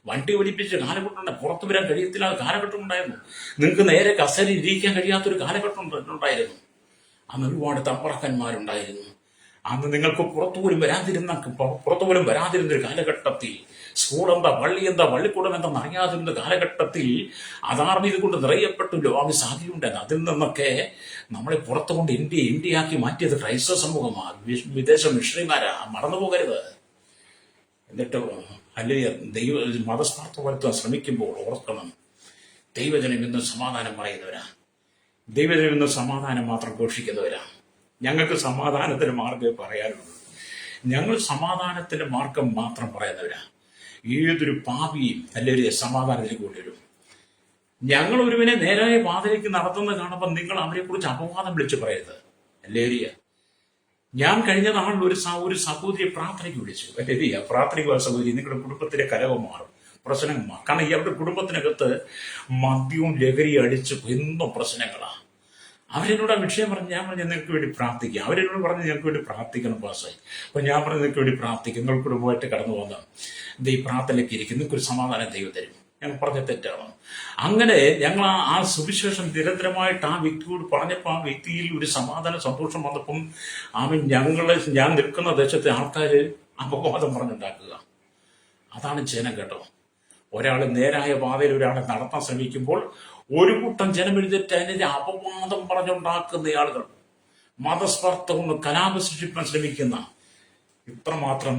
വണ്ടി ഒലിപ്പിച്ച് കാലഘട്ടം പുറത്തു വരാൻ കഴിയത്തില്ലാത്ത കാലഘട്ടം ഉണ്ടായിരുന്നു. നിങ്ങൾക്ക് നേരെ കസേരയിൽ ഇരിക്കാൻ കഴിയാത്തൊരു കാലഘട്ടം ഉണ്ടായിരുന്നു. അന്ന് ഒരുപാട് തമ്പ്രാക്കന്മാരുണ്ടായിരുന്നു. അന്ന് നിങ്ങൾക്ക് പുറത്തുപോലും വരാതിരുന്ന ഒരു കാലഘട്ടത്തിൽ, സ്കൂൾ എന്താ, പള്ളി എന്താ, പള്ളിക്കൂടം എന്താ അറിയാതിരുന്ന കാലഘട്ടത്തിൽ അധാർമിക കൊണ്ട് നിറയപ്പെട്ടു ലോകം സാധ്യതയുണ്ടായിരുന്നു. അതിൽ നിന്നൊക്കെ നമ്മളെ പുറത്തു കൊണ്ട് ഇന്ത്യയാക്കി മാറ്റിയത് ക്രൈസ്തവ സമൂഹമാണ്, വിദേശ മിഷണറിമാരാ. മറന്നുപോകരുത്. എന്നിട്ട് മതസ്വാർത്ഥ വരുത്താൻ ശ്രമിക്കുമ്പോൾ ഓർക്കണം, ദൈവജനം ഇന്ന് സമാധാനം പറയുന്നവരാ. ദൈവജനം ഇന്ന് സമാധാനം മാത്രം ഘോഷിക്കുന്നവരാ. ഞങ്ങൾക്ക് സമാധാനത്തിന്റെ മാർഗ്ഗമേ പറയാനുള്ളൂ. ഞങ്ങൾ സമാധാനത്തിന്റെ മാർഗം മാത്രം പറയുന്നവരാ. ഏതൊരു പാപിയും അല്ലെങ്കിൽ സമാധാനത്തിലേക്ക് കൊണ്ടുവരും. ഞങ്ങൾ ഒരുവനെ നേരായ പാതയിലേക്ക് നടത്തുന്നത് കാണുമ്പോൾ നിങ്ങൾ അവരെ കുറിച്ച് അപവാദം വിളിച്ച് പറയരുത്. അല്ലേരിയ, ഞാൻ കഴിഞ്ഞ നാളിൽ ഒരു സഹോദരിയെ പ്രാർത്ഥനയ്ക്ക് വിളിച്ചു. അല്ലേരിയ, പ്രാർത്ഥനയ്ക്ക് സഹോദരി, നിങ്ങളുടെ കുടുംബത്തിലെ കലഹം മാറും, പ്രശ്നങ്ങൾ മാറും. കാരണം അവരുടെ കുടുംബത്തിനകത്ത് മദ്യവും ലഹരി അടിച്ച് എന്നും പ്രശ്നങ്ങളാണ്. അവരെന്നോട് ആ വിഷയം പറഞ്ഞ് ഞാൻ പറഞ്ഞു നിങ്ങൾക്ക് വേണ്ടി പ്രാർത്ഥിക്കുക. അവരെന്നോട് പറഞ്ഞ് ഞങ്ങൾക്ക് വേണ്ടി പ്രാർത്ഥിക്കണം പാസ്സായി. അപ്പൊ ഞാൻ പറഞ്ഞു നിങ്ങൾക്ക് വേണ്ടി പ്രാർത്ഥിക്കും, നിങ്ങൾ കുടുംബമായിട്ട് കടന്നു പോകുന്ന ഈ പ്രാർത്ഥനയ്ക്ക് ഇരിക്കും, നിങ്ങൾക്കൊരു സമാധാനം ദൈവം തരും. ഞങ്ങൾ പറഞ്ഞ തെറ്റാണ്. അങ്ങനെ ഞങ്ങൾ ആ സുവിശേഷം നിരന്തരമായിട്ട് ആ വ്യക്തിയോട് പറഞ്ഞപ്പോൾ ആ വ്യക്തിയിൽ ഒരു സമാധാന സന്തോഷം വന്നപ്പം ഞാൻ നിൽക്കുന്ന ദേശത്തെ ആൾക്കാർ അപവാദം പറഞ്ഞുണ്ടാക്കുക. അതാണ് ജനം കേട്ടോ. ഒരാൾ നേരായ പാതയിൽ ഒരാളെ നടത്താൻ ശ്രമിക്കുമ്പോൾ ഒരു കൂട്ടം ജനം എഴുതിട്ട് അതിനെ അപവാദം പറഞ്ഞുണ്ടാക്കുന്ന ആളുകൾ, മതസ്പർദ്ധ കൊണ്ട് കലാപം സൃഷ്ടിക്കാൻ ശ്രമിക്കുന്ന എത്രമാത്രം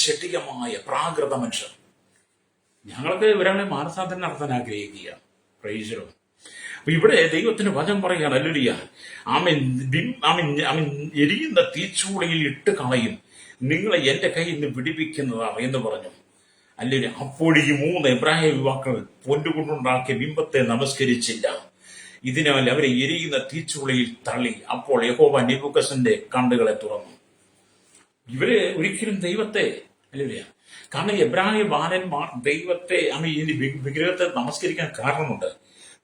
ചെടികമായ പ്രാകൃത മനുഷ്യർ. ഞങ്ങൾക്ക് ഒരാളെ മാനസാന്തരം നടത്താൻ ആഗ്രഹിക്കുക. പ്രൈസലോ. അപ്പൊ ഇവിടെ ദൈവത്തിന് വചനം പറയുകയാണ്, ഹല്ലേലൂയ, ആമേൻ എരിയുന്ന തീച്ചൂളയിൽ ഇട്ട് കളയും, നിങ്ങളെ എന്റെ കയ്യിൽ നിന്ന് വിടിപ്പിക്കുന്നതാണ് എന്ന് പറഞ്ഞു. അല്ലെങ്കിൽ അപ്പോൾ ഈ 3 എബ്രായ യുവാക്കൾ പൊന്നുകൊണ്ടുണ്ടാക്കിയ ബിംബത്തെ നമസ്കരിച്ചില്ല. ഇതിനാൽ അവരെ എരിയുന്ന തീച്ചൂളയിൽ തള്ളി. അപ്പോൾ യഹോവ നെബൂഖദ്നേസറിന്റെ കണ്ണുകളെ തുറന്നു. ഇവര് ഒരിക്കലും ദൈവത്തെ, അല്ലേ, കാരണം എബ്രായ ബാലന്മാർ ദൈവത്തെ വിഗ്രഹത്തെ നമസ്കരിക്കാൻ കാരണമുണ്ട്.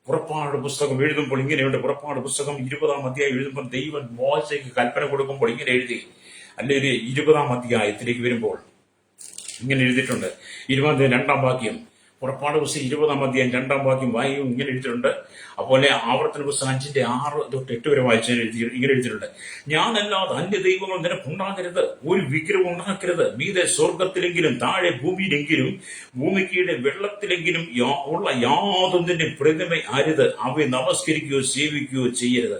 പുറപ്പാട് പുസ്തകം എഴുതുമ്പോൾ ഇങ്ങനെയുണ്ട്. പുറപ്പാട് പുസ്തകം 20-ാം അധ്യായം എഴുതുമ്പോൾ ദൈവം മോശയ്ക്ക് കൽപ്പന കൊടുക്കുമ്പോൾ ഇങ്ങനെ എഴുതി. അല്ലെങ്കിൽ 20-ാം അധ്യായത്തിലേക്ക് വരുമ്പോൾ ഇങ്ങനെ എഴുതിയിട്ടുണ്ട്. 22-ാം വാക്യം, പുറപ്പാട് പുസ്തകം 20-ാം അധ്യായം 2-ാം വാക്യം വായിക്കും. ഇങ്ങനെ എഴുതിയിട്ടുണ്ട്. അതുപോലെ ആവർത്തന പുസ്തകം 5-6-8 വരെ വായിച്ച് ഇങ്ങനെ എഴുതിയിട്ടുണ്ട്, ഞാനല്ലാതെ അന്യ ദൈവങ്ങൾ നിനക്കുണ്ടാകരുത്, ഒരു വിഗ്രഹം ഉണ്ടാക്കരുത്, മീതെ സ്വർഗത്തിലെങ്കിലും താഴെ ഭൂമിയിലെങ്കിലും ഭൂമിക്കീടെ വെള്ളത്തിലെങ്കിലും ഉള്ള യാതൊന്നിന്റെ പ്രതിമ അരുത്, അവയെ നമസ്കരിക്കുകയോ സേവിക്കുകയോ ചെയ്യരുത്.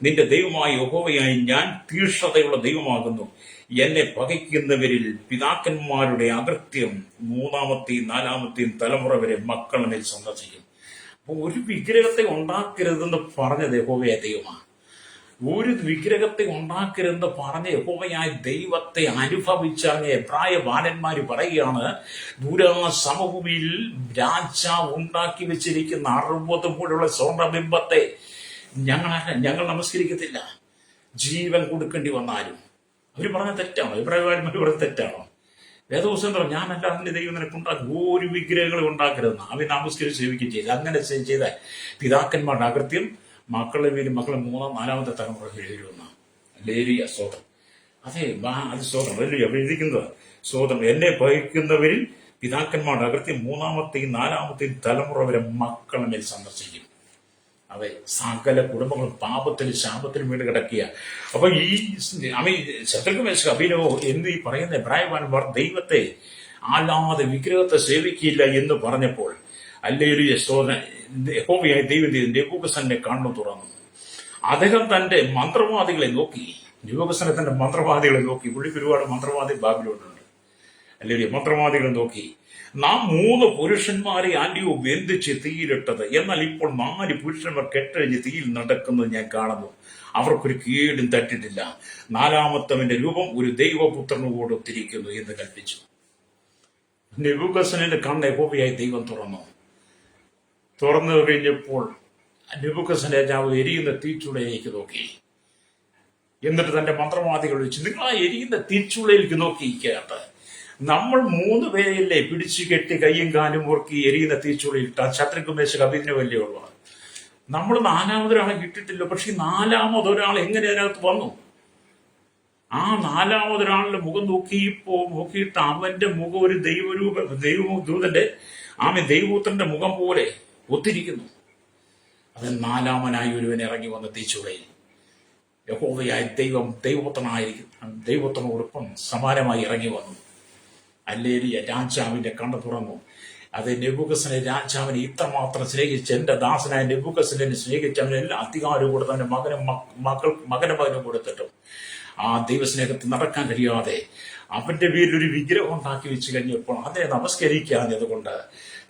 നിന്റെ ദൈവമായ യഹോവയായി ഞാൻ തീക്ഷ്ണതയുള്ള ദൈവമാകുന്നു. എന്നെ പകയ്ക്കുന്നവരിൽ പിതാക്കന്മാരുടെ അകൃത്യം 3-ാമത്തെയും 4-ാമത്തെയും തലമുറ വരെ മക്കളുടെ മേൽ സന്ദർശിക്കും. അപ്പൊ ഒരു വിഗ്രഹത്തെ ഉണ്ടാക്കരുതെന്ന് പറഞ്ഞ യഹോവയായ ദൈവമാണ്. ഒരു വിഗ്രഹത്തെ ഉണ്ടാക്കരുതെന്ന് പറഞ്ഞ യഹോവയായ ദൈവത്തെ അനുഭവിച്ചറിഞ്ഞ എബ്രായ ബാലന്മാര് പറയുകയാണ്, ദൂരാ സമഭൂമിയിൽ രാജാവ് ഉണ്ടാക്കി വെച്ചിരിക്കുന്ന 60 മുഴുള്ള സ്വർണ്ണബിംബത്തെ ഞങ്ങൾ നമസ്കരിക്കത്തില്ല, ജീവൻ കൊടുക്കേണ്ടി വന്നാലും. അവർ പറഞ്ഞ തെറ്റാണോ? ഇബ്രാഹിമാർ പറഞ്ഞ തെറ്റാണോ? വേദപുസ്തകം ഞാനല്ലാതെ ദൈവം നിനക്കുണ്ടാക്കി ഒരു വിഗ്രഹങ്ങൾ ഉണ്ടാക്കരുതെന്ന് അവൻ നമസ്കരിച്ച് സേവിക്കുകയും ചെയ്തു. അങ്ങനെ ചെയ്താൽ പിതാക്കന്മാരുടെ അകൃത്യം മക്കളുടെ പേരും മക്കളെ 3-4-ാമത്തെ തലമുറ എഴുതിയിരുന്ന ലേരിയ സ്വതം. അതെ, അത് സ്വതം അല്ലേ എഴുതിക്കുന്നത്. സ്വതം എന്നെ പകയ്ക്കുന്നവരിൽ പിതാക്കന്മാരുടെ അകൃത്യം 3-ാമത്തെയും 4-ാമത്തെയും തലമുറ വരെ മക്കളുടെ മേൽ സന്ദർശിക്കും. അതെ, സകല കുടുംബങ്ങളും പാപത്തിലും ശാപത്തിലും വീട് കിടക്കുക. അപ്പൊ ഈ ശത്രുഘ്നേശ് അഭിനവോ എന്ന് ഈ പറയുന്ന എബ്രായവാന്മാർ ദൈവത്തെ അല്ലാതെ വിഗ്രഹത്തെ സേവിക്കില്ല എന്ന് പറഞ്ഞപ്പോൾ ഹല്ലേലൂയ സ്തോത്രം, യഹോവയായ ദൈവം നെബൂഖദ്നേസറിന്റെ കണ്ണു തുറന്നു. അദ്ദേഹം തന്റെ മന്ത്രവാദികളെ നോക്കി, നെബൂഖദ്നേസർ തന്റെ മന്ത്രവാദികളെ നോക്കി. പുള്ളിക്ക് ഒരുപാട് മന്ത്രവാദി ബാബിലോണിലുണ്ട്. അല്ലെങ്കിൽ മന്ത്രവാദികളെ നോക്കി, നാം 3 പുരുഷന്മാരെ ആന്റിയോ ബന്ധിച്ച് തീയിലിട്ടത്, എന്നാൽ ഇപ്പോൾ 4 പുരുഷന്മാർ കെട്ടഴിഞ്ഞ് തീയിൽ നടക്കുന്നത് ഞാൻ കാണുന്നു. അവർക്കൊരു കേടും തട്ടിട്ടില്ല. 4-മത്തവന്റെ രൂപം ഒരു ദൈവപുത്രനോട് ഒത്തിരിക്കുന്നു എന്ന് കൽപ്പിച്ചു. നെബൂഖദ്നേസറിന്റെ കണ്ണ് യഹോവയായ ദൈവം തുറന്നു കഴിഞ്ഞപ്പോൾ നെബൂഖദ്നേസർ രാജാവ് എരിയുന്ന തീച്ചുളയിലേക്ക് നോക്കി. എന്നിട്ട് തന്റെ മന്ത്രവാദികൾ വെച്ച്, നിങ്ങൾ ആ എരിയുന്ന തീച്ചുളയിലേക്ക് നോക്കിയിരിക്കാട്ട്. നമ്മൾ 3 പേരല്ലേ പിടിച്ചു കെട്ടി കയ്യും കാലും മുറുക്കി എരിയുന്ന തീച്ചുളയിലിട്ട ശത്രുഘ്നേശ് അഭിനവല്ലേ ഉള്ളു. നമ്മൾ 4-മതൊരാളെ കിട്ടിട്ടില്ല. പക്ഷെ 4-മതൊരാൾ എങ്ങനെ അതിനകത്ത് വന്നു? ആ 4-മതൊരാളുടെ മുഖം നോക്കിയിട്ട് അവന്റെ മുഖം ഒരു ദൈവദൂതന്റെ ദൈവപുത്രന്റെ മുഖം പോലെ ഒത്തിരിക്കുന്നു. അത് 4-മനായി ഒരുവൻ ഇറങ്ങി വന്ന തീച്ചുളയിൽ യഹോവയായ ദൈവത്തിനോടൊപ്പം സമാനമായി ഇറങ്ങി വന്നു. ഹല്ലേലൂയ. രാജാവിന്റെ കണ്ണ് തുറന്നു. അത് നെബൂഖദ്നേസർ രാജാവിനെ ഇത്രമാത്രം സ്നേഹിച്ച്, എന്റെ ദാസനായ നെബൂഖദ്നേസറിനെ സ്നേഹിച്ച് അവന് എല്ലാ അധികാരവും കൊടുത്ത് അവന്റെ മകനും കൊടുത്തിട്ടും ആ ദൈവസ്നേഹത്തിൽ നടക്കാൻ കഴിയാതെ അവന്റെ പേരിൽ ഒരു വിഗ്രഹം ഉണ്ടാക്കി വെച്ച് കഴിഞ്ഞപ്പോൾ അതിനെ നമസ്കരിക്കാഞ്ഞതുകൊണ്ട്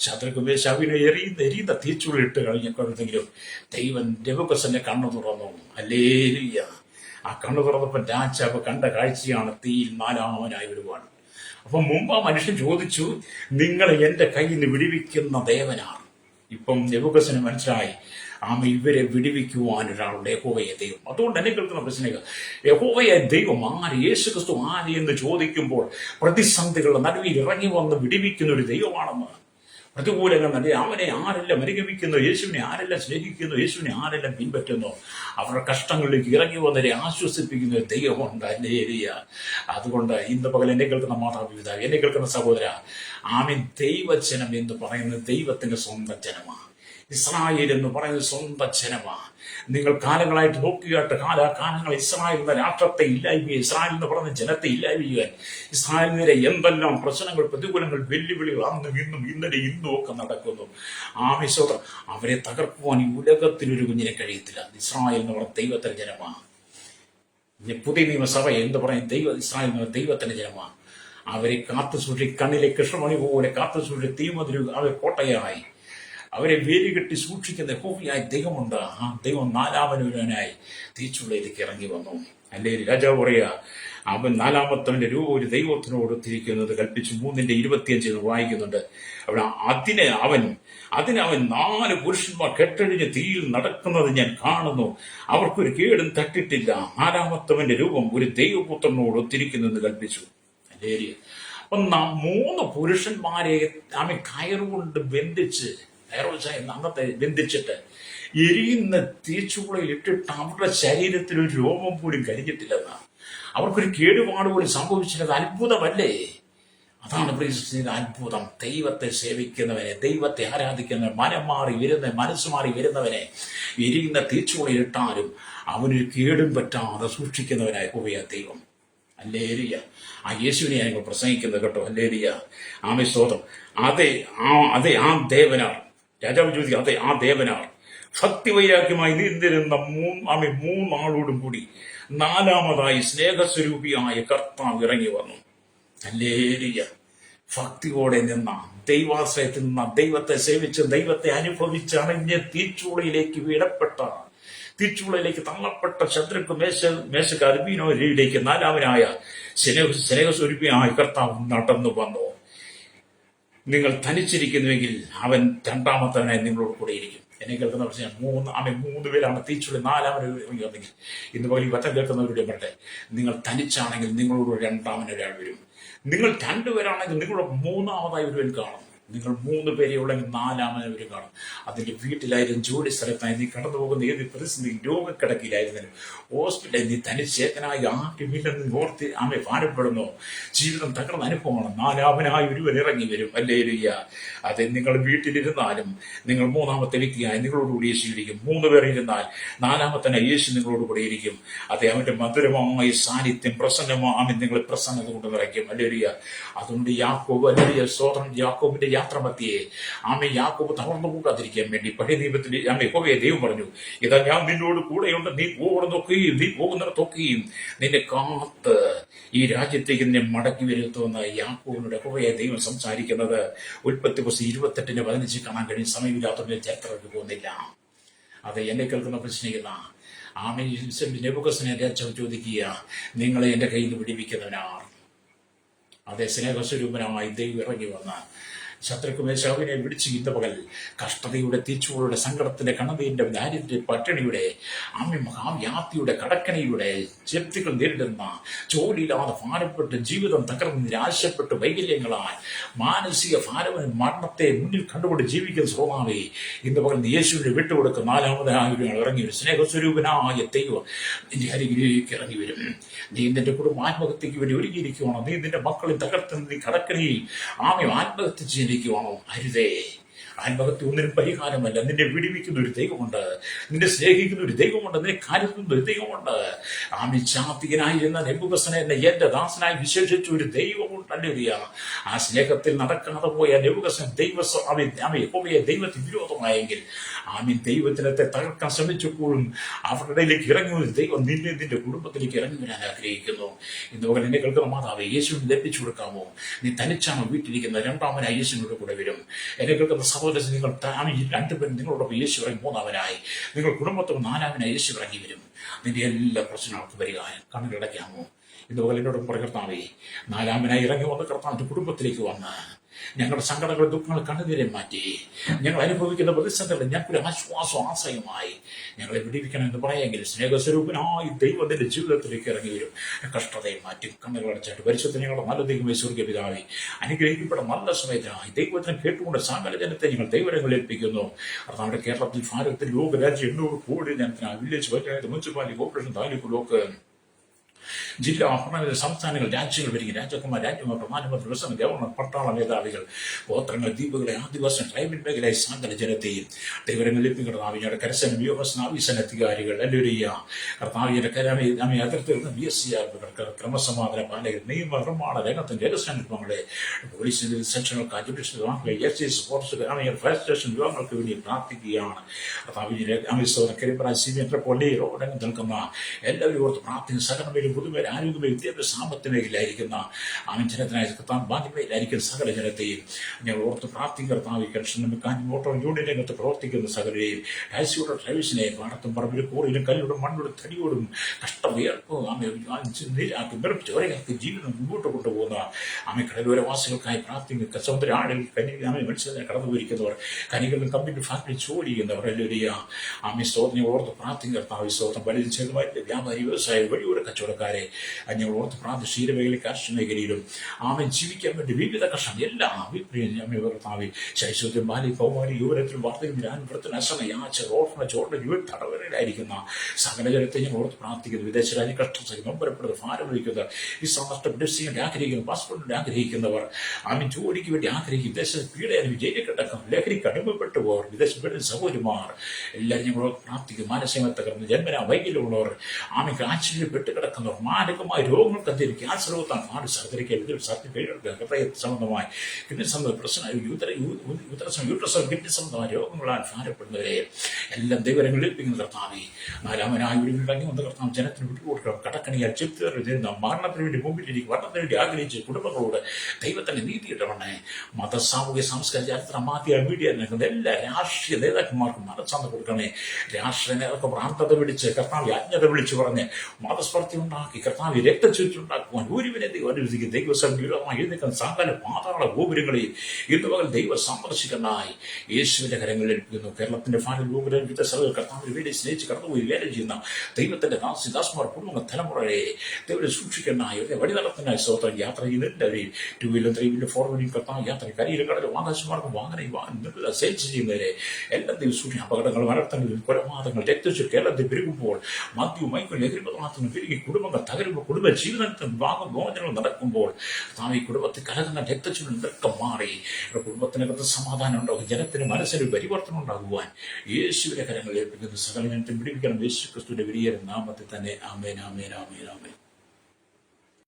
ശത്രുഘ്നേശ് എരിയുന്ന തീച്ചുള്ളിട്ട് കഴിഞ്ഞപ്പോഴെങ്കിലും ദൈവം നെബൂഖദ്നേസറിന്റെ കണ്ണു തുറന്നു. ഹല്ലേലൂയ. ആ കണ്ണു തുറന്നപ്പോൾ രാജാവ് കണ്ട കാഴ്ചയാണ് തീയിൽ 4-മനായി ഒരുപാട്. അപ്പൊ മുമ്പ് ആ മനുഷ്യൻ ചോദിച്ചു, നിങ്ങൾ എന്റെ കയ്യിൽ നിന്ന് വിടിവിക്കുന്ന ദേവനാണ്. ഇപ്പം നെബൂഖദ്നേസറിന് മനസ്സിലായി, ഇവരെ വിടിവിക്കുവാൻ ഒരാളുടെ യഹോവയെ ദൈവം. അതുകൊണ്ട് എന്നെ കേൾക്കുന്ന പ്രശ്നം, യഹോവയെ ദൈവം ആര്, യേശുക്രിസ്തു ആര് എന്ന് ചോദിക്കുമ്പോൾ പ്രതിസന്ധികളുടെ നടുവിൽ ഇറങ്ങി വന്ന് വിടിവിക്കുന്ന ഒരു ദൈവമാണെന്ന്. പ്രതികൂലങ്ങൾ നല്ല അവനെ ആരെല്ലാം അനുഗമിക്കുന്നു, യേശുവിനെ ആരെല്ലാം സ്നേഹിക്കുന്നു, യേശുവിനെ ആരെല്ലാം പിൻപറ്റുന്നു, അവരുടെ കഷ്ടങ്ങളിലേക്ക് ഇറങ്ങി വന്നവരെ ആശ്വസിപ്പിക്കുന്ന ഒരു ദൈവമുണ്ട്. ഹല്ലേലൂയ. അതുകൊണ്ട് ഇന്ന് പകൽ എന്നെ കേൾക്കുന്ന മാതാപിതാവ്, എന്നെ കേൾക്കുന്ന സഹോദര, ദൈവജനം എന്ന് പറയുന്നത് ദൈവത്തിന്റെ സ്വന്തം ജനമാണ്. ഇസ്രായേൽ എന്ന് പറയുന്നത് സ്വന്തം ജനമാണ്. നിങ്ങൾ കാലങ്ങളായിട്ട് നോക്കിയാട്ട് കാലങ്ങൾ ഇസ്രായേൽ എന്ന രാഷ്ട്രത്തെ ഇല്ലായ്മ, ഇസ്രായേൽ എന്ന് പറയുന്ന ജനത്തെ ഇല്ലായ്മ, ഇസ്രായേലിനെതിരെ എന്തെല്ലാം പ്രശ്നങ്ങൾ, പ്രതികൂലങ്ങൾ, വെല്ലുവിളികൾ അന്നും ഇന്നും ഇന്നലെ ഇന്നും ഒക്കെ നടക്കുന്നു. ആമേശ്വരം അവരെ തകർക്കുവാൻ ഈ ഉലകത്തിനൊരു കുഞ്ഞിനെ കഴിയത്തില്ല. ഇസ്രായേൽ എന്ന് പറയുന്ന ദൈവത്തിന്റെ ജനമാണ്. പുതിയ നിയമസഭ എന്ന് പറയുന്ന ഇസ്രായേൽ എന്ന് പറയുന്ന ദൈവത്തിന്റെ ജനമാണ്. അവരെ കാത്തു സൂക്ഷിച്ച് കണ്ണിലെ കൃഷ്ണമണി പോലെ കാത്തു സൂക്ഷിച്ച് തീമതിരു അവർ കോട്ടയായി അവരെ വേരുകെട്ടി സൂക്ഷിക്കുന്ന യഹോവയായ ദൈവമുണ്ട്. ആ ദൈവം 4-മനായി തീച്ചുളയിലേക്ക് ഇറങ്ങി വന്നു. അല്ലേ രാജാവ് പറയാ, അവൻ 4-മത്തവന്റെ രൂപം ഒരു ദൈവത്തിനോട് ഒത്തിരിക്കുന്നത് കൽപ്പിച്ചു. 3:25 വായിക്കുന്നുണ്ട്. അവിടെ അതിന് അവൻ 4 പുരുഷന്മാർ കെട്ടഴിഞ്ഞ് തീയിൽ നടക്കുന്നത് ഞാൻ കാണുന്നു, അവർക്കൊരു കേടും തട്ടിട്ടില്ല. 4-മത്തവന്റെ രൂപം ഒരു ദൈവപുത്രനോട് ഒത്തിരിക്കുന്നു എന്ന് കൽപ്പിച്ചു. അല്ലേ. അപ്പൊ 3 പുരുഷന്മാരെ കയറുകൊണ്ട് അന്നത്തെ ബന്ധിച്ചിട്ട് എരിയുന്ന തീച്ചുളയിൽ ഇട്ടിട്ട് അവരുടെ ശരീരത്തിൽ ഒരു രോമം പോലും കരിഞ്ഞിട്ടില്ലെന്ന്, അവർക്കൊരു കേടുപാട് പോലും സംഭവിച്ചില്ലത് അത്ഭുതമല്ലേ? അതാണ് അത്ഭുതം. ദൈവത്തെ സേവിക്കുന്നവനെ, ദൈവത്തെ ആരാധിക്കുന്നവൻ, മനസ്സ് മാറി വരുന്നവനെ എരിയുന്ന തീച്ചുളയിൽ ഇട്ടാലും അവനൊരു കേടും പറ്റാതെ സൂക്ഷിക്കുന്നവനായ യഹോവയായ ദൈവം. ഹല്ലേലൂയ. ആ യേശുവിനെ ഞങ്ങൾ പ്രസംഗിക്കുന്നത് കേട്ടോ. ഹല്ലേലൂയ. ആമേൻ സ്തോത്രം. അതെ ആ ദേവനാർ. രാജാവ് ചോദിക്കുക, അതെ ആ ദേവനാർ ഭക്തിവൈരാഗ്യമായി നീന്തിരുന്ന 3 ആളോടും കൂടി 4-മതായി സ്നേഹസ്വരൂപിയായ കർത്താവ് ഇറങ്ങി വന്നു. ഹല്ലേലൂയ. ഭക്തിയോടെ നിന്ന, ദൈവാശ്രയത്തിൽ നിന്ന, ദൈവത്തെ സേവിച്ച് ദൈവത്തെ അനുഭവിച്ച് അണഞ്ഞ തീച്ചൂളയിലേക്ക് തള്ളപ്പെട്ട ശത്രുഘ്നേശ് അർബീനോയിലേക്ക് 4-മനായ സ്നേഹസ്വരൂപിയായ കർത്താവ് നടന്നു വന്നു. നിങ്ങൾ തനിച്ചിരിക്കുന്നുവെങ്കിൽ അവൻ 2-മത്തവനായി നിങ്ങളോട് കൂടെ ഇരിക്കും. എന്നെ കേൾക്കുന്ന പ്രശ്നം 3 പേരാണ് തീച്ചുള്ളി, 4-മനെങ്കിൽ ഇന്ന് പകൽ ഈ വറ്റം കേൾക്കുന്നവരുടെ പറട്ടെ, നിങ്ങൾ തനിച്ചാണെങ്കിൽ നിങ്ങളോട് 2-മനൊരാൾ വരും. നിങ്ങൾ 2 പേരാണെങ്കിൽ നിങ്ങളുടെ 3-മതായി ഒരുവൻ കാണും. നിങ്ങൾ 3 പേരെ ഉള്ളെങ്കിൽ 4-ാമനവര് കാണും. അതിന്റെ വീട്ടിലായാലും ജോലി സ്ഥലത്തായി നീ കടന്നു പോകുന്ന ഏത് പ്രതിസന്ധി, രോഗക്കിടക്കിലായിരുന്നാലും ഹോസ്പിറ്റലിൽ നീ തനിച്ചേക്കനായി ആരുമില്ലെന്ന് ഓർത്ത് ആമെ ഭാരപ്പെടുന്നു. ജീവിതം തകർന്ന അനുഭവമാണ്. 4-ാമനായി ഒരുവൻ ഇറങ്ങി വരും. ഹല്ലേലൂയ. അത് നിങ്ങൾ വീട്ടിലിരുന്നാലും നിങ്ങൾ 3-ാമത്തെ വ്യക്തിയായി നിങ്ങളോടുകൂടി യേശു ഇരിക്കും. 3 പേർ ഇരുന്നാൽ 4-ാമത്തനായി യേശു നിങ്ങളോട് കൂടെ ഇരിക്കും. അത് അവന്റെ മധുരമായ സാന്നിധ്യം പ്രസന്നമാമൻ നിങ്ങളെ പ്രസന്നത കൊണ്ട് നിറയ്ക്കും. ഹല്ലേലൂയ. അതുകൊണ്ട് യാക്കോബ്, ഹല്ലേലൂയ, സ്തോത്രം, യാക്കോബിന്റെ യാത്ര മധ്യേ യാക്കോബ് തളർന്നു കൂടാതിരിക്കാൻ വേണ്ടി പഴയ നിയമത്തിൽ യഹോവയെ ദൈവം പറഞ്ഞു, ഇതാ ഞാൻ നിന്നോട് കൂടെയുണ്ട്, നീ പോകുന്നതൊക്കെയും നീ പോകുന്നിടത്തൊക്കെയും നിന്നെ കാത്ത് ഈ രാജ്യത്തേക്ക് നിന്നെ മടക്കി വരുത്തുമെന്ന് യാക്കോബിനോട് യഹോവയെ ദൈവം സംസാരിക്കുന്നത് ഉൽപ്പത്തി 28:15 കാണാൻ കഴിയും. സമയമില്ലാത്തതിന്റെ ചരിത്രത്തിൽ പോകുന്നില്ല. അത് എന്നെ കേൾക്കുന്ന പ്രശ്നിക്കുന്ന നെബൂഖദ്നേസർ രാജാവ് ചോദിക്കുക, നിങ്ങളെ എന്റെ കയ്യിൽ നിന്ന് വിടിവിക്കുന്നവനാർ? അതേ സ്നേഹസ്വരൂപനായി ദൈവം ഇറങ്ങി വന്ന ശത്രുക്കുമേശാവിനെ വിടിച്ച് ഇന്ന പകൽ കഷ്ടതയുടെ, തീച്ചുകളുടെ, സങ്കടത്തിന്റെ, കണതീന്റെ, ദാരിദ്ര്യ, പട്ടിണിയുടെ, മഹാവ്യാപ്തിയുടെ, കടക്കണിയുടെ ജപ്തികൾ നേരിടുന്ന, ജോലിയില്ലാതെ ഭാരപ്പെട്ട് ജീവിതം തകർന്ന് നിരാശപ്പെട്ട് വൈകല്യങ്ങളാൽ മാനസിക ഭാരവും മരണത്തെ മുന്നിൽ കണ്ടുകൊണ്ട് ജീവിക്കുന്ന സ്വഭാവേ ഇന്ന് പകൽ യേശുവിനെ വിട്ടുകൊടുക്കുന്ന 4-ാമനായ ഇറങ്ങി വരും. സ്നേഹസ്വരൂപനായ ദൈവം നിന്റെ അരികിലേക്ക് ഇറങ്ങി വരും. നീ നിന്റെ കുടുംബ ആത്മഹത്യക്ക് വേണ്ടി ഒരുങ്ങിയിരിക്കുവാണോ? നീ നിന്റെ മക്കളെ തകർത്ത് നീ കടക്കണിയിൽ ആത്മഹത്യ ചെയ്തിരിക്കുവാണോ? അരുതേ. ആത്മഹത്യ ഒന്നിനും പരിഹാരമല്ല. നിന്നെ വിടിവിക്കുന്ന ഒരു ദൈവമുണ്ട്, നിന്നെ സ്നേഹിക്കുന്ന ഒരു ദൈവമുണ്ട്, നിന്നെ കരുതുന്ന ഒരു ദൈവമുണ്ട്. ചാത്തികനായിരുന്ന നെബൂഖദ്നേസറിനെ എന്റെ ദാസനായി വിശേഷിച്ച ഒരു ദൈവമുണ്ട്. ഹല്ലേലൂയ. ആ സ്നേഹത്തിൽ നടക്കാതെ പോയ നെബൂഖദ്നേസർ യഹോവയെ ദൈവത്തിന് വിരോധമായെങ്കിൽ ദൈവത്തിനത്തെ തകർക്കാൻ ശ്രമിച്ചപ്പോഴും അവരുടെ ഇടയിലേക്ക് ഇറങ്ങി ഒരു ദൈവം നിന്റെ കുടുംബത്തിലേക്ക് ഇറങ്ങി വരാൻ ആഗ്രഹിക്കുന്നു. ഇന്ന് പകൽ എന്നെ കേൾക്കുന്ന മാതാവേ, യേശുവിന് ലഭിച്ചു കൊടുക്കാമോ? നീ തനിച്ചാണോ വീട്ടിലിരിക്കുന്ന? 2-ാമനായി യേശുവിനോട് കൂടെ വരും. എന്നെ കേൾക്കുന്ന സഹോദരൻ, നിങ്ങൾ 2 പേരും നിങ്ങളോടൊപ്പം യേശു ഇറങ്ങി 3-ാമനായി, നിങ്ങൾ കുടുംബത്തോട് 4-ാമനായി യേശു ഇറങ്ങി വരും. നിന്റെ എല്ലാ പ്രശ്നങ്ങൾക്കും പരിഹാരം. കണ്ണുകളടയ്ക്കാമോ? ഇന്ന് പകൽ എന്നോടൊപ്പം കർത്താവേ, 4-ാമനായി ഇറങ്ങി വന്ന് കർത്താവിന്റെ കുടുംബത്തിലേക്ക് വന്ന് ഞങ്ങളുടെ സങ്കടങ്ങൾ, ദുഃഖങ്ങൾ, കണ്ണുനീരെ മാറ്റി ഞങ്ങൾ അനുഭവിക്കുന്ന പ്രതിസന്ധികൾ ഞങ്ങൾക്കൊരു ആശ്വാസം, ആശ്രയമായി ഞങ്ങളെ വിടിവിക്കണം എന്ന് പറയാമെങ്കിൽ സ്നേഹസ്വരൂപനായി ദൈവത്തിന്റെ ജീവിതത്തിലേക്ക് ഇറങ്ങി വരും. കഷ്ടതയെ മാറ്റി കണ്ണുകളടച്ചായിട്ട് പരിശുദ്ധ ഞങ്ങളുടെ നല്ല ദൈവമേ, സ്വർഗ്ഗ പിതാവേ, അനുഗ്രഹിക്കപ്പെട്ട നല്ല സമയത്തിനായി ദൈവത്തിനെ കേട്ടുകൊണ്ട് സകല ജനത്തെ ഞങ്ങൾ ദൈവരങ്ങളിൽ ഏൽപ്പിക്കുന്നു. നമ്മുടെ കേരളത്തിൽ, ഭാരതത്തിൽ, ലോകരാജ്യം 800 കോടി ജനത്തിനായി village panchayat, municipality, corporation, taluk, block, ജില്ലാ, സംസ്ഥാനങ്ങൾ, രാജ്യങ്ങൾ വരിക, രാജകുമാർ, രാജ്യമാർ, പ്രധാനമന്ത്രി, പ്രസിഡന്റ്, ഗവർണർ, പട്ടാള മേധാവികൾ, ഗോത്രങ്ങൾ, ദ്വീപുകളെ, ആദിവാസി, ട്രൈബൽ മേഖലയെ സകല ജനത്തെയും ദൈവരങ്ങളിൽ കർത്താവിയുടെ കരസേന, വ്യോമസേന, നാവികസേന അധികാരികൾ, ഹല്ലേലൂയ, കർത്താവിയുടെ അതിർത്തിയിൽ BSCR ക്രമസമാധാന പാലകർ, നിയമ നിർമ്മാണ രംഗത്തിന്റെ രഹസ്യാനുഭവങ്ങളെ, പോലീസിന്റെ സെക്ഷനുകൾക്ക്, ജുഡീഷ്യൽ വിഭാഗങ്ങൾ, സ്പോർട്സ്, ഫയർ സ്റ്റേഷൻ വിഭാഗങ്ങൾക്ക് വേണ്ടി പ്രാർത്ഥിക്കുകയാണ്. പള്ളി റോഡംഗം നിൽക്കുന്ന എല്ലാവരും ഓർത്ത് പ്രാർത്ഥിക്കുന്ന സകലമേലും പുതുമേൽ ആരോഗ്യമേ വിദ്യാഭ്യാസ സാമ്പത്തിക മേഖലയിലായിരിക്കുന്ന ജനത്തിനായി ഭാഗ്യമേലായിരിക്കുന്ന സകല ജനത്തെയും ഞങ്ങൾ ഓർത്ത് പ്രാർത്ഥിക്കും. കർത്താവ് മോട്ടോർ യൂണിയൻ രംഗത്ത് പ്രവർത്തിക്കുന്ന സകലരെയും, ടാക്സിയുടെ ഡ്രൈവേഴ്സിനെ പാടത്തും പറമ്പിലും കോറിയിലും കല്ലോടും മണ്ണോടും തടിയോടും കഷ്ടവിയർപ്പും ചോരകൾക്ക് ജീവിതം മുമ്പോട്ട് കൊണ്ടുപോകുന്ന കടലോരവാസികൾക്കായി പ്രാർത്ഥിക്കും. സമുദ്ര ആടിൽ മത്സ്യത്തിനെ കടന്നു പോയിരിക്കുന്നവർ, കനികളിലും കമ്പ്യൂട്ടർ ഫാക്ടറി ജോലി ചെയ്യുന്നവർ, അല്ലെങ്കിൽ സ്തോത്രം ഓർത്ത് പ്രാർത്ഥിക്കും. കർത്താവ് സ്തോത്രം വലിയ ചെറുതായിട്ട് വ്യാപാരി, വ്യവസായ, വഴിയോര കച്ചവടക്കാരെ ഞങ്ങൾ ഓർത്ത് പ്രാർത്ഥന ക്ഷീരമേഖലയിൽ, കാർഷിക മേഖലയിലും ജീവിക്കാൻ വേണ്ടി വിവിധ കർഷകർ എല്ലാം കർത്താവ് ശൈശവത്തിലും, ബാല്യ, കൗമാരി, യുവനത്തിലും, വാർത്തയിലും, ജ്ഞാനപ്രദത്തിന്, അസമയാച്ച, ഓർഫന, ചോറിന്റെ യുവ തടവരയിലായിരിക്കുന്ന സകല ജനത്തെ ഞങ്ങൾ ഓർത്ത് പ്രാർത്ഥിക്കുന്നു. വിദേശ രാജ്യം കഷ്ടം നൊമ്പരപ്പെടുന്നത്, ഭാരം വഹിക്കുന്നത്, ഈ നഷ്ടപ്പെട്ട് ചെയ്യാൻ ആഗ്രഹിക്കുന്നു, പാസ്പോർട്ടിന് ആഗ്രഹിക്കുന്നവർ, ജോലിക്ക് വേണ്ടി ആഗ്രഹിക്കും, വിദേശത്ത് പീഡനം, ജയിലിൽ കിടക്കും, ലഹരിക്ക് അടിമപ്പെട്ടു പോർ, വിദേശ സഹോദരിമാർ എല്ലാവരും ഞങ്ങൾ പ്രാർത്ഥിക്കും. മാനസികമായി തകർന്ന് ജന്മനാ വൈകല്യമുള്ളവർ, ആശ്ചര്യപ്പെട്ട് കിടക്കുന്നവർ, മാരകമായ രോഗങ്ങൾക്ക് എന്തെങ്കിലും ക്യാൻസർ രോഗത്താൽ നാട് സർജറിക്ക് ഹൃദയ സംബന്ധമായി, കിഡ്നി സംബന്ധമായ പ്രശ്നം, യൂട്രസ് കിഡ്നി സംബന്ധമായ രോഗങ്ങളാൽ ഭാരപ്പെടുന്നവരെ എല്ലാം ദൈവരങ്ങളിൽ ഏൽപ്പിക്കുന്ന കർത്താവേ, 4-ാമനായി ഇറങ്ങി വന്ന കർത്താവ് ജനത്തിന് വിട്ടുകൊടുക്കണം. കടക്കണിയാൽ ചെറുതേറുന്ന മരണത്തിന് വേണ്ടി മുമ്പിലിരിക്കും, മരണത്തിന് വേണ്ടി ആഗ്രഹിച്ച് കുടുംബങ്ങളോട് ദൈവത്തിന്റെ നീതി ഇടവണേ. മത, സാമൂഹ്യ, സാംസ്കാരിക, ചരിത്ര, മാധ്യമ, മീഡിയ നിൽക്കുന്ന എല്ലാ രാഷ്ട്രീയ നേതാക്കന്മാർക്കും മനസ്സാന്ന് കൊടുക്കണേ. രാഷ്ട്രീയ നേതാക്കൾ ഭ്രാന്തത വിളിച്ച് കർത്താവ് അജ്ഞത വിളിച്ചു പറഞ്ഞ് മതസ്പർദ്ധ ഉണ്ടാക്കി കർത്താവ് രക്തച്ചൊരിച്ചിലുണ്ടാക്കുവാൻ ഒരുവിനെ ദൈവം അനുവദിക്കും. ദൈവസംഗീതമായി എഴുന്നേൽക്കുന്ന സകല പാതാള ഗോപുരങ്ങളെയും ഇന്ന് പകൽ ദൈവം സന്ദർശിക്കുന്നതായി യേശുവിന്റെ കരങ്ങളിൽ ഏൽപ്പിക്കുന്നു. കേരളത്തിന്റെ ഫാനൽ ഗോപുരം വിവിധ സ്ഥലങ്ങൾ കർത്താവിന് വേണ്ടി സ്നേഹിച്ച് കടന്നുപോയി വേല ചെയ്യുന്ന ദൈവത്തിന്റെ ദാസിദാസ്മാർ കുടുംബ തലമുറയെ ദൈവം സൂക്ഷിക്കുന്നതായി വഴി നടത്തുന്നതായി സ്തോത്രം. യാത്ര ചെയ്യുന്നവരെയും 2 വീലർ 3 വീലർ 4 വീലർ കർത്താവ് യാത്ര കരിയിലും കടലും ആകാശമാർക്കും വാഹനം സെയിൽസ് ചെയ്യുന്നവരെ എല്ലാം ദൈവം സൂക്ഷിക്കും. അപകടങ്ങൾ, അനർത്ഥങ്ങൾ, കൊലപാതകങ്ങൾ, രക്തച്ചു കേരളത്തിൽ പെരുകുമ്പോൾ മദ്യവും മൈക്കും ലഹരിപദാർത്ഥങ്ങളും പെരുകി കുടുംബങ്ങൾ തകരുമ്പോൾ കുടുംബ ജീവിതത്തിൽ വിവാഹം മോചനങ്ങൾ നടക്കുമ്പോൾ ഈ കുടുംബത്തിൽ കലകുന്ന രക്തച്ചുരുൾ ഇതൊക്കെ മാറി കുടുംബത്തിനകത്ത് സമാധാനം ഉണ്ടാകും. ജനത്തിന് മനസ്സിന് പരിവർത്തനം ഉണ്ടാകുവാൻ യേശുവിന്റെ കരങ്ങളിൽ ഏൽപ്പിക്കുന്നു. സകല ജനത്തെ പിടിപ്പിക്കണം യേശു ക്രിസ്തുവിന്റെ വലിയ നാമത്തിൽ തന്നെ. ആമേൻ, ആമേൻ, ആമേൻ, ആമേൻ.